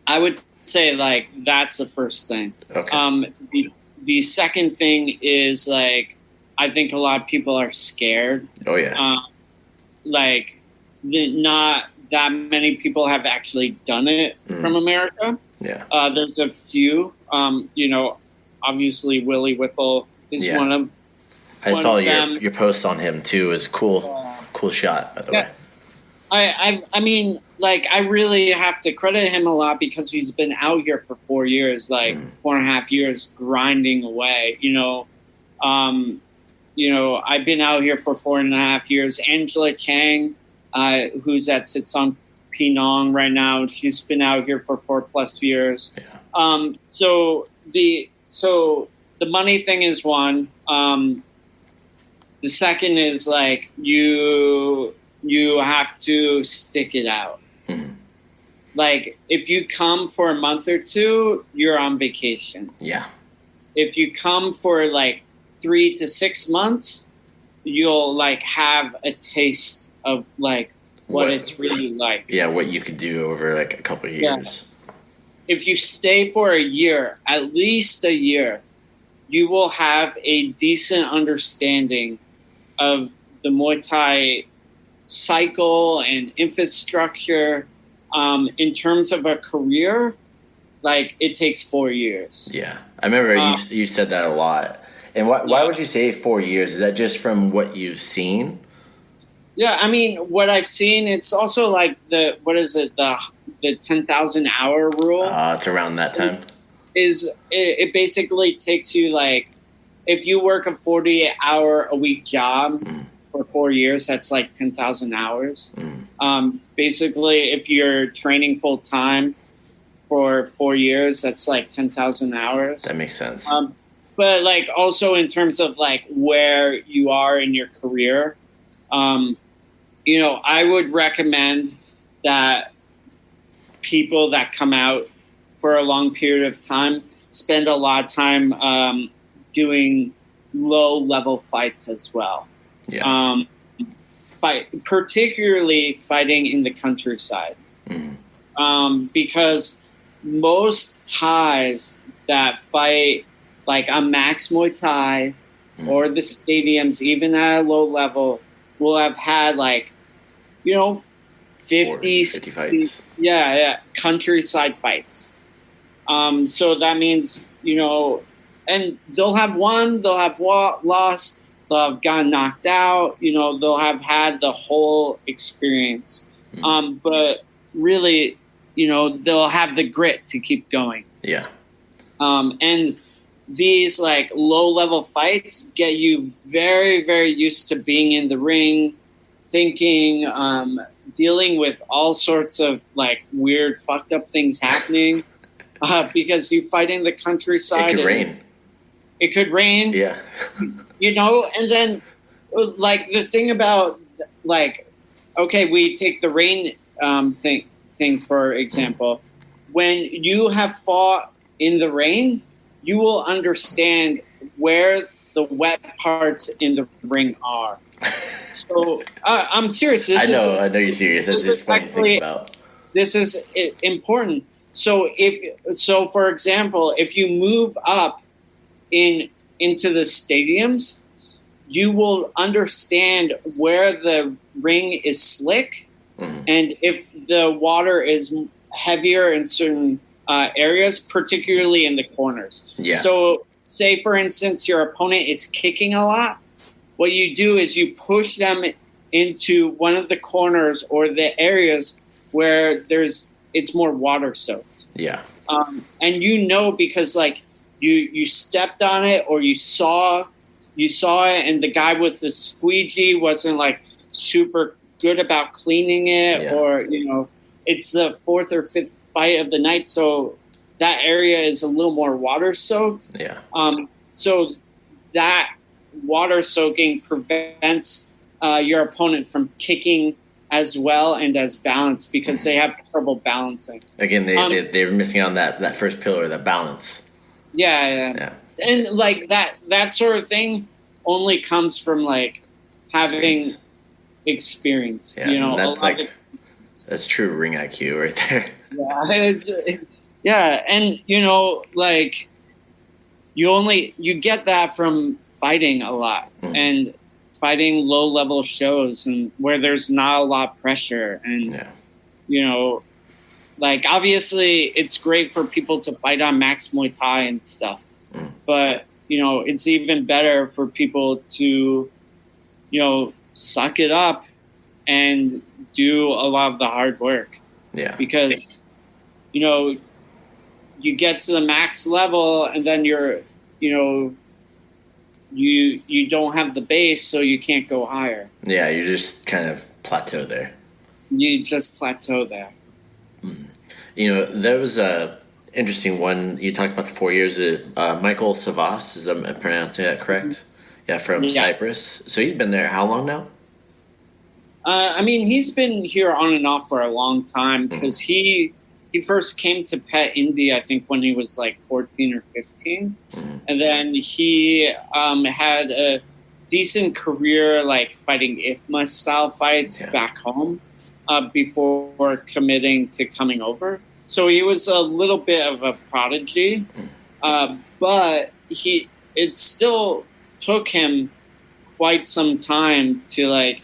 I would say like that's the first thing. Okay. The second thing is like, I think a lot of people are scared. Oh yeah. Not that many people have actually done it from America. Yeah. There's a few. Obviously Willie Whipple is one of. I saw your post on him too. Is cool. Cool shot, by the way. I mean, like, I really have to credit him a lot because he's been out here for 4 years, like 4.5 years, grinding away. I've been out here for 4.5 years. Angela Chang, who's at Sitsong Pinong right now, she's been out here for 4+ years. Yeah. So the money thing is one. The second is like you have to stick it out. Like, if you come for a month or two, you're on vacation. Yeah. If you come for like 3 to 6 months, you'll like have a taste of like what it's really like. Yeah, what you could do over like a couple of years. Yeah. If you stay for a year, at least a year, you will have a decent understanding of the Muay Thai cycle and infrastructure. In terms of a career, like, it takes 4 years. Yeah, I remember you said that a lot. And why would you say 4 years? Is that just from what you've seen? Yeah, I mean, what I've seen, it's also like the 10,000 hour rule. It's around that time. It basically takes you, like, if you work a 40-hour-a-week job for 4 years, that's like 10,000 hours. Basically, if you're training full time for 4 years, that's like 10,000 hours. That makes sense. But like, also in terms of like where you are in your career, I would recommend that people that come out for a long period of time spend a lot of time doing low-level fights as well. Yeah. Particularly fighting in the countryside. Because most Thais that fight like a Max Muay Thai or the stadiums, even at a low level, will have had like, 50 fights. Yeah, countryside fights. So that means, and they'll have won, they'll have lost, they'll have gotten knocked out, they'll have had the whole experience. But really, they'll have the grit to keep going. Yeah. And these like low-level fights get you very, very used to being in the ring, thinking, dealing with all sorts of like weird, fucked up things happening because you fight in the countryside. It could rain. It could rain. Yeah. And then like the thing about like, okay, we take the rain thing for example. When you have fought in the rain, you will understand where the wet parts in the ring are. So I'm serious. I know you're serious. That's just funny to think about. This is important. So for example, if you move up into the stadiums, you will understand where the ring is slick, and if the water is heavier in certain areas, particularly in the corners. Yeah. So say, for instance, your opponent is kicking a lot. What you do is you push them into one of the corners or the areas where it's more water soaked. Yeah. And because like you stepped on it or you saw it, and the guy with the squeegee wasn't like super good about cleaning it, or it's the fourth or fifth fight of the night, so that area is a little more water soaked. Yeah. So that water soaking prevents your opponent from kicking as well and as balanced, because they have trouble balancing. Again, they're missing on that first pillar, that balance. Yeah. And like that sort of thing only comes from like having experience. Yeah, that's true ring IQ right there. Yeah, and like you get that from fighting a lot and fighting low level shows and where there's not a lot of pressure, and like obviously it's great for people to fight on Max Muay Thai and stuff, but it's even better for people to suck it up and do a lot of the hard work. Yeah, because you get to the max level and then you don't have the base, so you can't go higher. Yeah, you just kind of plateau there. You just plateau there. There was a interesting one. You talked about the 4 years. Michael Savas, is I'm pronouncing that correct? Yeah, from Cyprus. So he's been there how long now? I mean, he's been here on and off for a long time, because he first came to Pet Indy, I think, when he was like 14 or 15. And then he had a decent career, like fighting IFMA style fights back home before committing to coming over. So he was a little bit of a prodigy, but it still took him quite some time to like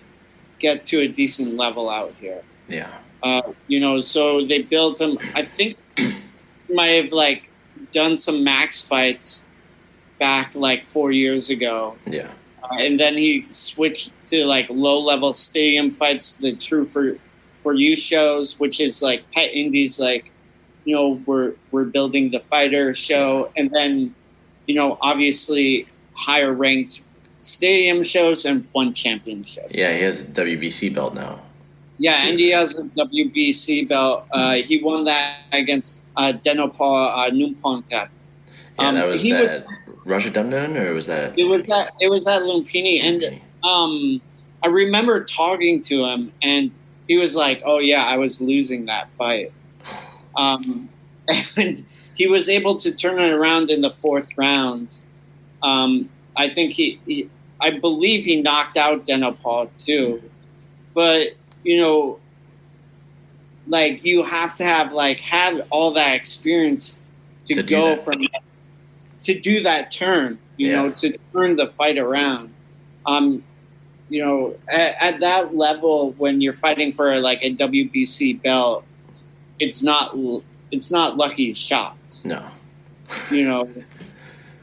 get to a decent level out here. Yeah. So they built him. I think he might have like done some max fights back like 4 years ago. Yeah. And then he switched to like low level stadium fights, the True for You shows, which is like Pet Indies, like, we're building the fighter show, and then, obviously higher ranked stadium shows and one champion show. Yeah, he has a WBC belt now. Yeah, and he has a WBC belt. He won that against Denopal Numpontat. That was at Russia Dumdun, or was that? It was at Lumpini, and I remember talking to him, and he was like, "Oh yeah, I was losing that fight." And he was able to turn it around in the fourth round. I think I believe he knocked out Denopal too, but like you have to have all that experience to go from to do that turn, to turn the fight around. At that level, when you're fighting for like a WBC belt, it's not lucky shots. No.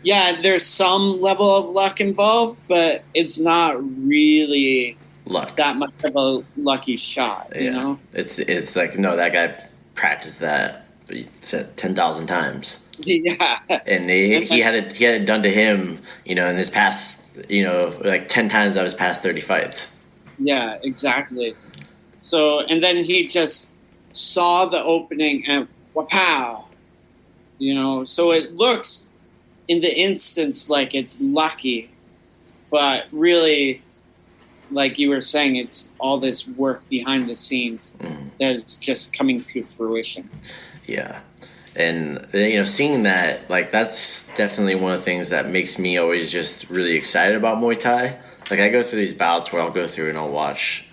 Yeah, there's some level of luck involved, but it's not really luck. That much of a lucky shot, It's like, no, that guy practiced that 10,000 times. Yeah. And he had it done to him, in his past, like 10 times out of his past 30 fights. Yeah, exactly. So, and then he just saw the opening and wapow, so it looks in the instance like it's lucky, but really, like you were saying, it's all this work behind the scenes that's just coming to fruition. Yeah. And, seeing that, like, that's definitely one of the things that makes me always just really excited about Muay Thai. like I go through these bouts where I'll go through and I'll watch,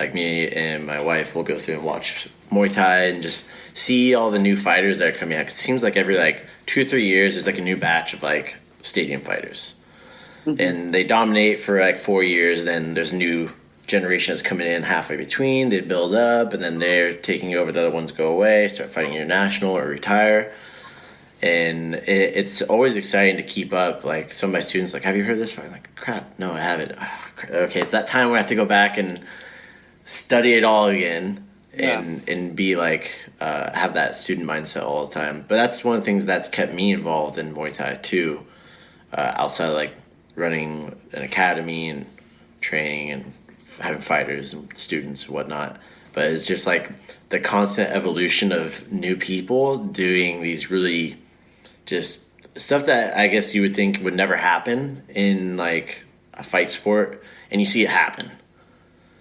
like me and my wife will go through and watch Muay Thai and just see all the new fighters that are coming out. 'Cause it seems like every like 2 or 3 years there's like a new batch of like stadium fighters, and they dominate for like 4 years. Then there's a new generation that's coming in halfway between. They build up, and then they're taking over. The other ones go away, start fighting international or retire. And it's always exciting to keep up. Like some of my students, like, have you heard this fight? I'm like, crap, no, I haven't. Oh, okay, it's that time where I have to go back and study it all again, and be like, have that student mindset all the time. But that's one of the things that's kept me involved in Muay Thai too, outside of like running an academy and training and having fighters and students and whatnot. But it's just like the constant evolution of new people doing these really just stuff that I guess you would think would never happen in like a fight sport, and you see it happen.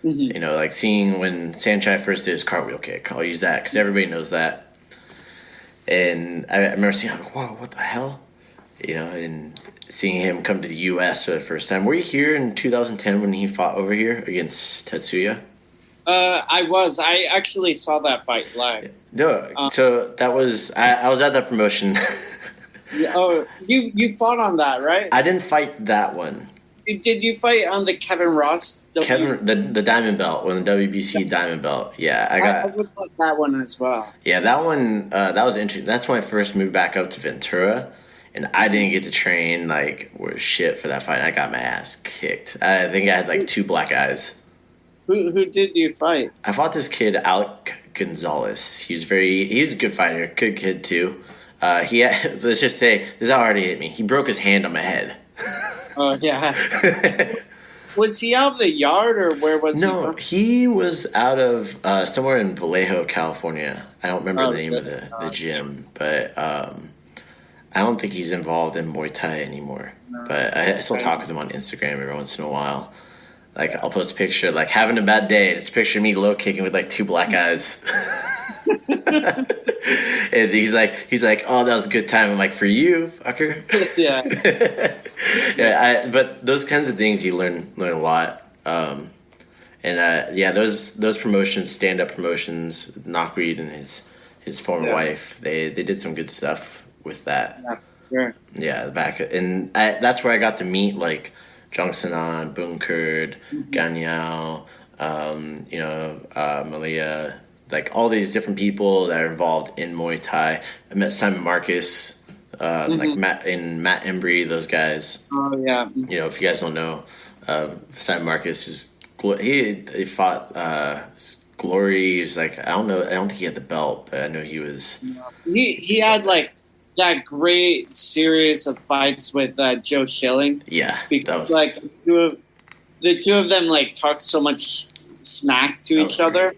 You know, like seeing when Sanchai first did his cartwheel kick. I'll use that because everybody knows that. And I remember seeing, like, whoa, what the hell? You know, and seeing him come to the U.S. for the first time. Were you here in 2010 when he fought over here against Tetsuya? I was. I actually saw that fight live. No, so that was I was at that promotion. Oh, you fought on that, right? I didn't fight that one. Did you fight on the Kevin Ross? The diamond belt, or the WBC diamond belt. Yeah, I would like that one as well. Yeah, that one that was interesting. That's when I first moved back up to Ventura, and I didn't get to train like worth shit for that fight. I got my ass kicked. I think I had like 2 black eyes. Who did you fight? I fought this kid, Alec Gonzalez. He's a good fighter, good kid too. He had, let's just say, this already hit me. He broke his hand on my head. Oh yeah. Was he out of the yard, or where was he? No, he was out of somewhere in Vallejo, California. I don't remember the name of the gym, but I don't think he's involved in Muay Thai anymore. No. But I still talk with him on Instagram every once in a while. Like, I'll post a picture, like, having a bad day. It's a picture of me low kicking with, like, 2 black eyes. And he's like, oh, that was a good time. I'm like, for you, fucker. Yeah. Yeah, but those kinds of things you learn a lot. Those promotions, stand-up promotions, Knockreed and his former wife, they did some good stuff with that. Yeah, sure. Yeah, that's where I got to meet, like, Jongsanan, Bunkerd, Ganyao, Malia, like all these different people that are involved in Muay Thai. I met Simon Marcus, like Matt Embry, those guys. Oh yeah. You know, if you guys don't know, Simon Marcus he fought Glory. He was like, I don't think he had the belt, but I know he was. He had like that great series of fights with Joe Schilling. Yeah, because like the two of them like talked so much smack to each other,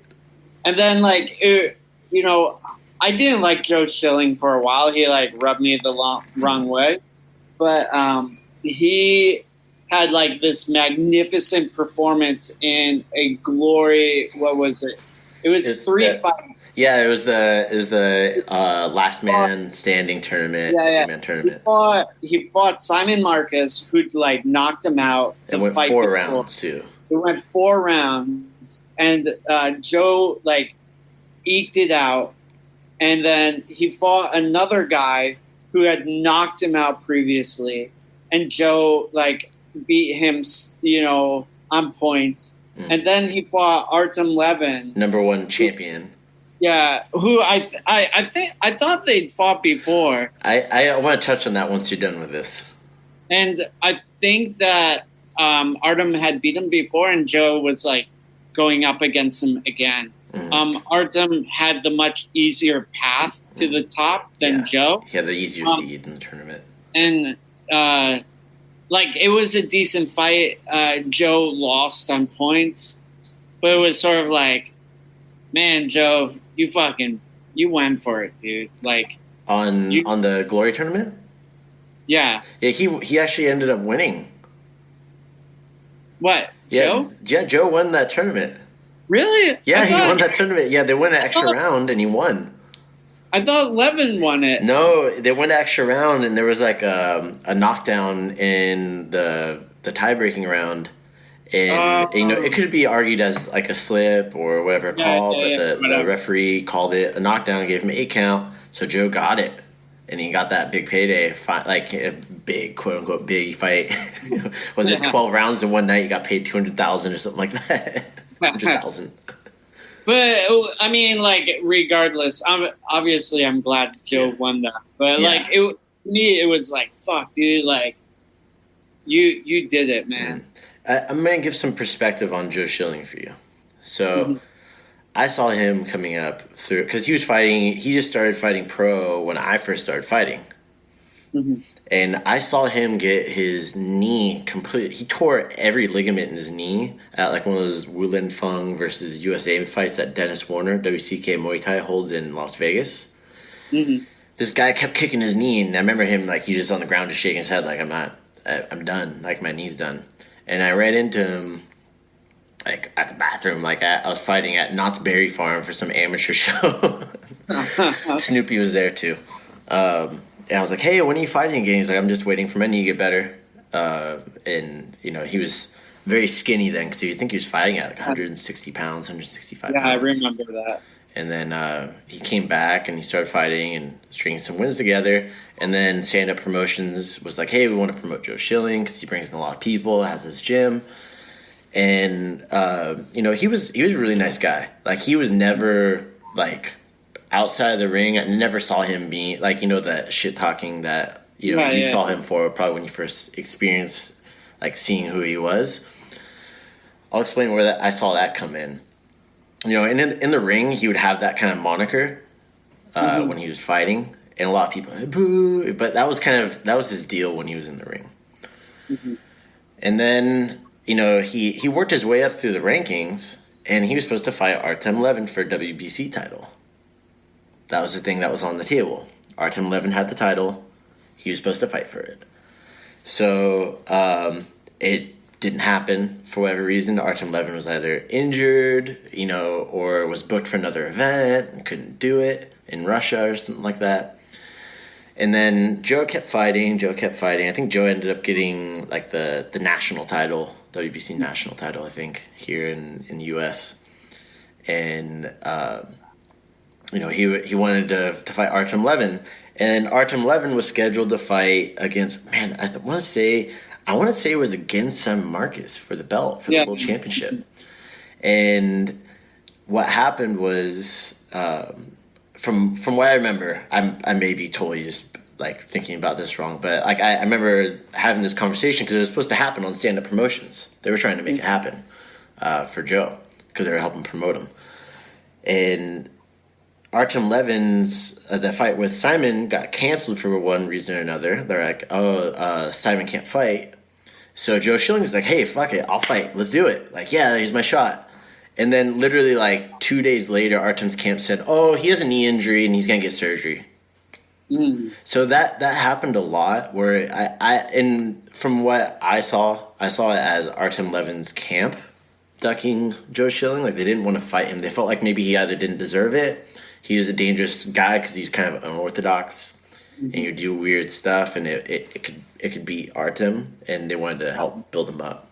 and then like I didn't like Joe Schilling for a while. He like rubbed me the wrong way, but he had like this magnificent performance in a Glory. What was it? It was 3 fights. Yeah, it was the last man standing tournament. Yeah. Man tournament. He fought Simon Marcus, who like knocked him out. It went 4 rounds too. It went 4 rounds, and Joe like eked it out, and then he fought another guy who had knocked him out previously, and Joe like beat him, on points. And then he fought Artem Levin, #1 champion. Yeah, who I thought they'd fought before. I want to touch on that once you're done with this. And I think that Artem had beat him before, and Joe was like going up against him again. Mm-hmm. Artem had the much easier path to the top than Joe. He had the easier seed in the tournament. And like it was a decent fight. Joe lost on points, but it was sort of like, man, Joe, you went for it, dude. Like on the Glory tournament. Yeah. Yeah, he actually ended up winning. What? Yeah, Joe? Yeah, Joe won that tournament. Really? Yeah, he won that tournament. Yeah, they went an extra round and he won. I thought Levin won it. No, they went an extra round and there was like a knockdown in the tie-breaking round, And, it could be argued as like a slip or whatever call, but the referee called it a knockdown, gave him 8 count. So Joe got it. And he got that big payday, like a big, quote unquote, big fight. Was it 12 rounds in one night? You got paid $200,000 or something like that. 100,000. But I mean, like, regardless, obviously I'm glad Joe won that. But like, to me, it was like, fuck, dude, like, you did it, man. I'm gonna give some perspective on Joe Schilling for you. So. I saw him coming up through because he just started fighting pro when I first started fighting. And I saw him get his knee he tore every ligament in his knee at like one of those Wulin Feng versus USA fights that Dennis Warner, WCK Muay Thai, holds in Las Vegas. This guy kept kicking his knee, and I remember him like he's just on the ground just shaking his head like I'm done, like my knee's done. And I ran into him like at the bathroom, like I was fighting at Knott's Berry Farm for some amateur show. Snoopy was there too. And I was like, hey, when are you fighting again? He's like, I'm just waiting for my knee to get better. And, he was very skinny then because you think he was fighting at like 160 pounds, 165 pounds. Yeah, I remember that. And then he came back and he started fighting and stringing some wins together. And then Stand Up Promotions was like, hey, we want to promote Joe Schilling because he brings in a lot of people, has his gym. And, he was a really nice guy. Like, he was never, like, outside of the ring. I never saw him being, like, that shit-talking that, you saw him for probably when you first experienced, like, seeing who he was. I'll explain where I saw that come in. And in the ring, he would have that kind of moniker when he was fighting. And a lot of people, boo. But that was his deal when he was in the ring. And then... he worked his way up through the rankings, and he was supposed to fight Artem Levin for a WBC title. That was the thing that was on the table. Artem Levin had the title. He was supposed to fight for it. So it didn't happen for whatever reason. Artem Levin was either injured, or was booked for another event and couldn't do it in Russia or something like that. And then Joe kept fighting. I think Joe ended up getting like the national title, WBC national title, I think, here in the U.S. And, he wanted to fight Artem Levin. And Artem Levin was scheduled to fight against, man, I want to say it was against San Marcos for the belt, for the World Championship. And what happened was... From what I remember, I may be totally just like thinking about this wrong, but like I remember having this conversation because it was supposed to happen on Stand Up Promotions. They were trying to make it happen for Joe because they were helping promote him. And Artem Levin's the fight with Simon got canceled for one reason or another. They're like, Simon can't fight. So Joe Schilling was like, hey, fuck it, I'll fight. Let's do it. Like, yeah, here's my shot. And then literally like 2 days later, Artem's camp said, oh, he has a knee injury and he's going to get surgery. So that happened a lot where and from what I saw it as Artem Levin's camp ducking Joe Schilling. Like they didn't want to fight him. They felt like maybe he either didn't deserve it. He was a dangerous guy because he's kind of unorthodox and you do weird stuff and it could beat Artem and they wanted to help build him up.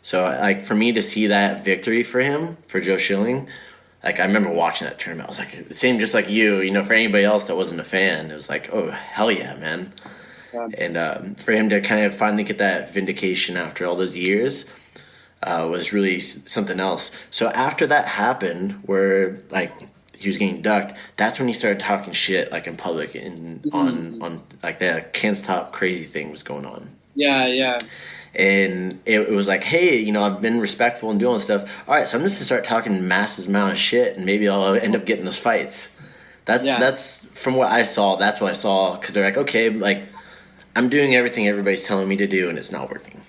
So, like, for me to see that victory for him, for Joe Schilling, like, I remember watching that tournament. I was like, the same just like you, for anybody else that wasn't a fan, it was like, oh, hell yeah, man. Yeah. And for him to kind of finally get that vindication after all those years was really something else. So after that happened, where, like, he was getting ducked, that's when he started talking shit, like, in public and on like, the Can't Stop Crazy thing was going on. Yeah. And it was like, hey, I've been respectful and doing stuff. All right, so I'm just going to start talking massive amount of shit, and maybe I'll end up getting those fights. That's from what I saw. That's what I saw, because they're like, okay, like, I'm doing everything everybody's telling me to do, and it's not working.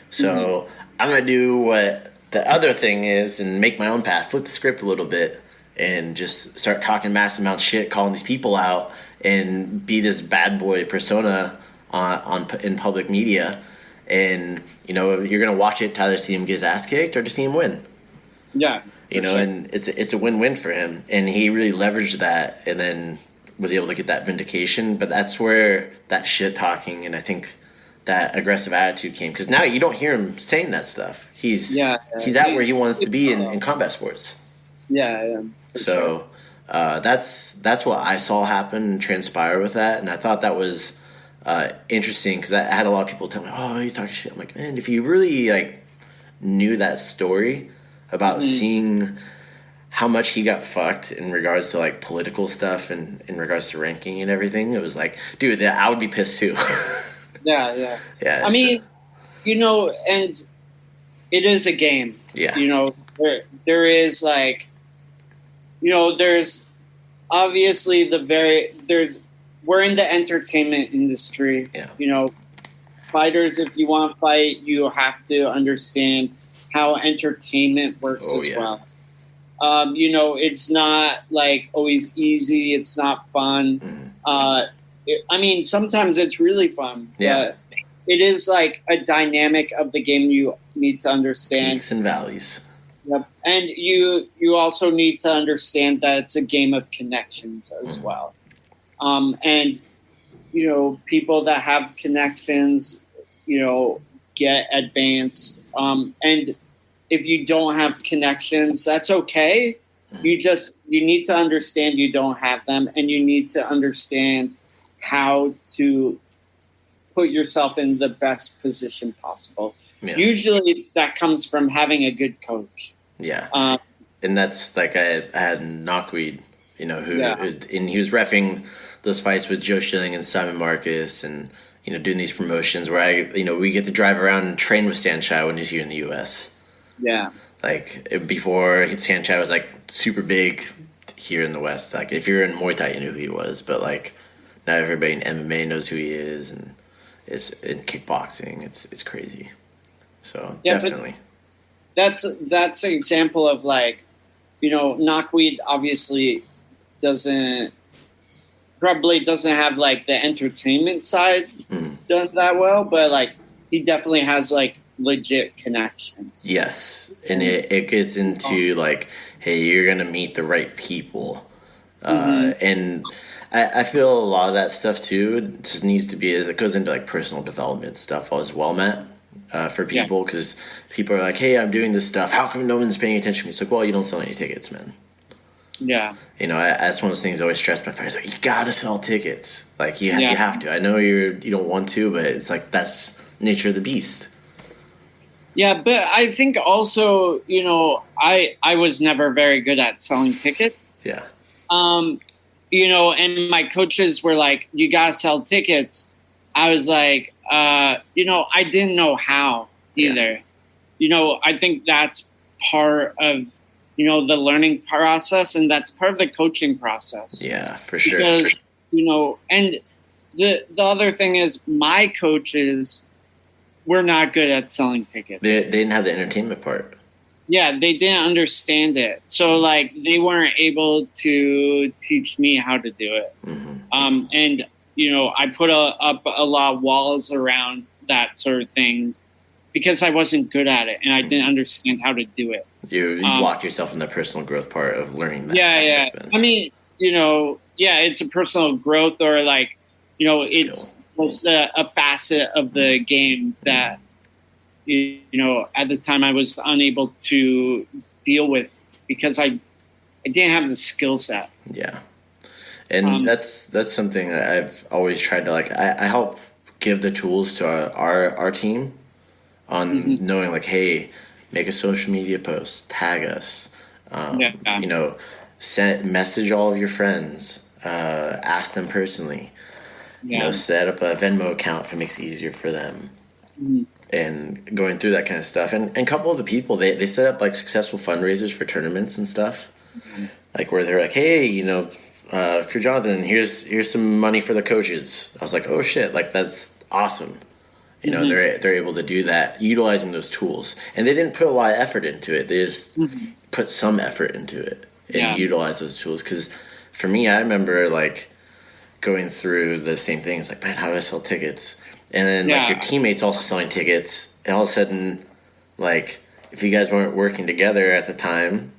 So I'm going to do what the other thing is and make my own path, flip the script a little bit, and just start talking massive amounts of shit, calling these people out, and be this bad boy persona in public media. And, you're going to watch it to either see him get his ass kicked or to see him win. Yeah. Sure. And it's a win-win for him. And he really leveraged that and then was able to get that vindication. But that's where that shit talking and I think that aggressive attitude came, because now you don't hear him saying that stuff. He's at where he wants to be in combat sports. Yeah. So that's what I saw happen and transpire with that, and I thought that was interesting, because I had a lot of people tell me, "Oh, he's talking shit." I'm like, man, if you really like knew that story about seeing how much he got fucked in regards to like political stuff and in regards to ranking and everything, it was like, dude, I would be pissed too. Yeah. Yeah. I mean, and it is a game. Yeah. There is like, there's obviously we're in the entertainment industry. Yeah. Fighters, if you want to fight, you have to understand how entertainment works well. It's not like always easy. It's not fun. I mean, sometimes it's really fun. Yeah. But it is like a dynamic of the game you need to understand. Peaks and valleys. Yep. And you also need to understand that it's a game of connections as well. And, people that have connections, get advanced. And if you don't have connections, that's okay. You need to understand you don't have them, and you need to understand how to put yourself in the best position possible. Yeah. Usually that comes from having a good coach. Yeah. And that's like, I had Knockweed, and he was reffing those fights with Joe Schilling and Simon Marcus, and, doing these promotions where we get to drive around and train with Saenchai when he's here in the US. Yeah. Like, before, Saenchai was like super big here in the West. Like, if you're in Muay Thai, you knew who he was, but like, now everybody in MMA knows who he is, and it's in kickboxing. It's crazy. So definitely. That's an example of like, Knockweed obviously probably doesn't have like the entertainment side done that well, but like he definitely has like legit connections. Yes, and it gets into like, hey, you're gonna meet the right people, and I feel a lot of that stuff too just needs to be, it goes into like personal development stuff as well, Matt, for people, because people are like, hey, I'm doing this stuff, how come no one's paying attention to me? It's like, well, you don't sell any tickets, man. Yeah. That's one of those things I always stress my fighters, like, you gotta sell tickets. Like, you have to. I know you don't want to, but it's like, that's nature of the beast. Yeah, but I think also, I was never very good at selling tickets. Yeah. And my coaches were like, you gotta sell tickets. I was like, I didn't know how either. Yeah. I think that's part of, the learning process, and that's part of the coaching process. Yeah, for sure. Because, and the other thing is, my coaches were not good at selling tickets. They didn't have the entertainment part. Yeah, they didn't understand it. So, like, they weren't able to teach me how to do it. Mm-hmm. And, I put up a lot of walls around that sort of things because I wasn't good at it and I didn't understand how to do it. You blocked yourself in the personal growth part of learning that. Yeah. I mean, it's a personal growth, or like, it's a facet of the game that, at the time I was unable to deal with because I didn't have the skill set. Yeah. And that's something that I've always tried to, like, I help give the tools to our team on knowing, like, hey, make a social media post, tag us, message all of your friends, ask them personally, set up a Venmo account if it makes it easier for them. And going through that kind of stuff. And a couple of the people, they set up like successful fundraisers for tournaments and stuff. Like where they're like, hey, Crew Jonathan, here's some money for the coaches. I was like, oh shit, like that's awesome. They're able to do that utilizing those tools. And they didn't put a lot of effort into it. They just put some effort into it and utilize those tools. Because for me, I remember like going through the same things, like, man, how do I sell tickets? And then like your teammates also selling tickets, and all of a sudden, like, if you guys weren't working together at the time,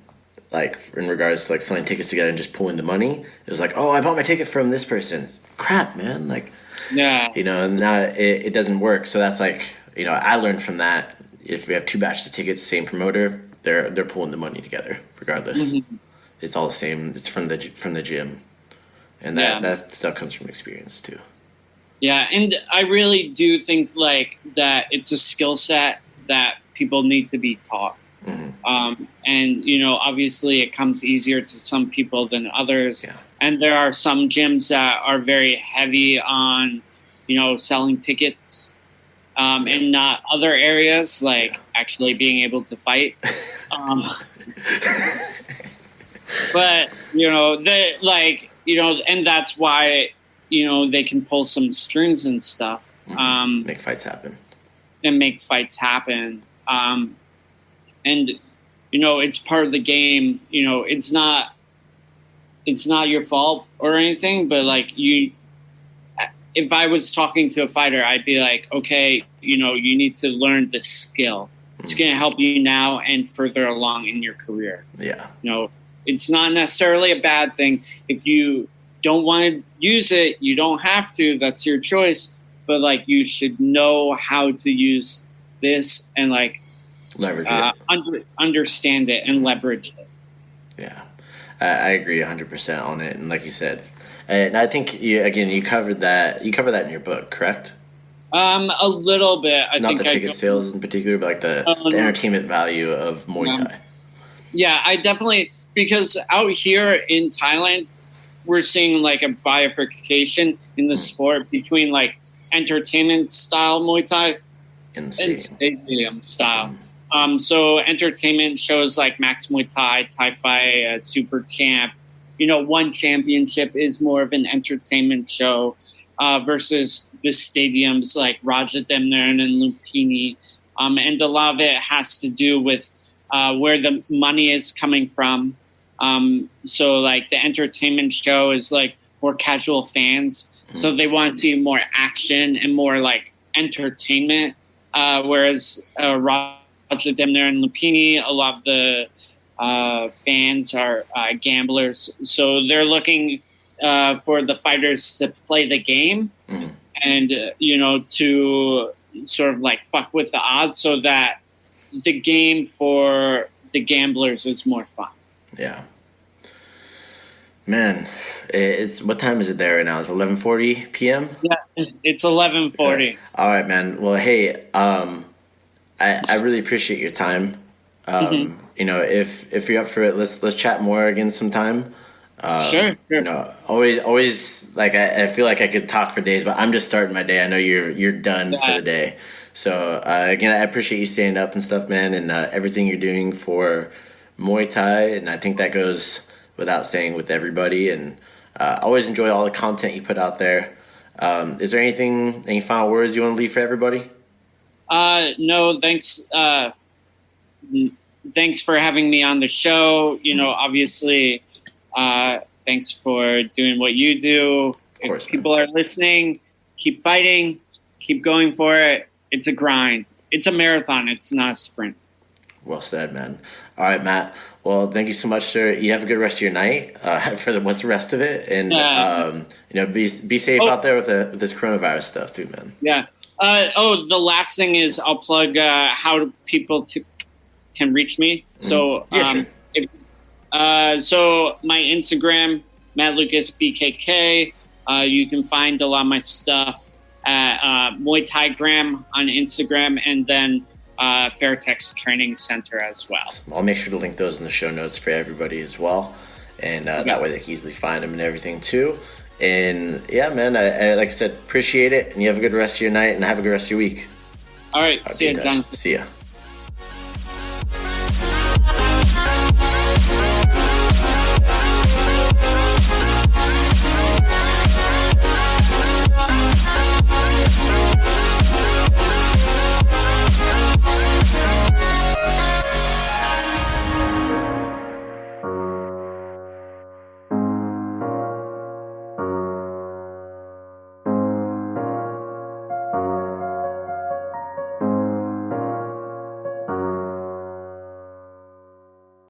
like in regards to like selling tickets together and just pulling the money, it was like, oh, I bought my ticket from this person. Crap, man. Like, Yeah. Now it doesn't work. So that's like, I learned from that. If we have 2 batches of tickets, same promoter, they're pulling the money together regardless. Mm-hmm. It's all the same. It's from the gym, and that stuff comes from experience too. Yeah, and I really do think like that it's a skill set that people need to be taught. Mm-hmm. And obviously it comes easier to some people than others. Yeah. And there are some gyms that are very heavy on, selling tickets, and not other areas like actually being able to fight. But and that's why they can pull some strings and stuff. Make fights happen. And it's part of the game. It's not your fault or anything, but like if I was talking to a fighter, I'd be like, okay, you need to learn this skill. It's going to help you now and further along in your career. Yeah. It's not necessarily a bad thing. If you don't want to use it, you don't have to. That's your choice. But like, you should know how to use this and like leverage it, understand it, and leverage it. Yeah, I agree 100% on it. And like you said, and I think you covered that. You covered that in your book, correct? A little bit. Not the ticket sales in particular, but like the entertainment value of Muay Thai. Yeah, I definitely, because out here in Thailand, we're seeing like a bifurcation in the sport between like entertainment style Muay Thai and stadium style. So entertainment shows like Max Muay Thai, Thai Fight, Super Champ. One championship is more of an entertainment show versus the stadiums like Raja Demnaran and Lumpini. And a lot of it has to do with where the money is coming from. So like the entertainment show is like more casual fans. So they want to see more action and more like entertainment. Whereas Raja Demnaran and Lumpini, a lot of the fans are gamblers. So they're looking for the fighters to play the game and, to sort of like fuck with the odds so that the game for the gamblers is more fun. Yeah. Man, what time is it there right now? It's 11:40 p.m.? Yeah, it's 11:40. All right, man. Well, hey, I really appreciate your time. If you're up for it, let's chat more again sometime. Sure. Always like I feel like I could talk for days, but I'm just starting my day. I know you're done for the day. So again, I appreciate you staying up and stuff, man, and everything you're doing for Muay Thai, and I think that goes without saying with everybody. And always enjoy all the content you put out there. Is there any final words you want to leave for everybody? No, thanks. Thanks for having me on the show. Obviously, thanks for doing what you do. Of course, if people are listening, keep fighting, keep going for it. It's a grind. It's a marathon. It's not a sprint. Well said, man. All right, Matt. Well, thank you so much, sir. You have a good rest of your night for what's the rest of it. And, be safe out there with this coronavirus stuff too, man. Yeah. The last thing is I'll plug how people can reach me. So, sure. So my Instagram, MattLucasBKK. You can find a lot of my stuff at Muay Thai Gram on Instagram, and then Fairtex Training Center as well. I'll make sure to link those in the show notes for everybody as well, and that way they can easily find them and everything too. And yeah, man, I like I said, appreciate it, and you have a good rest of your night, and have a good rest of your week. All right, see you, John. See ya.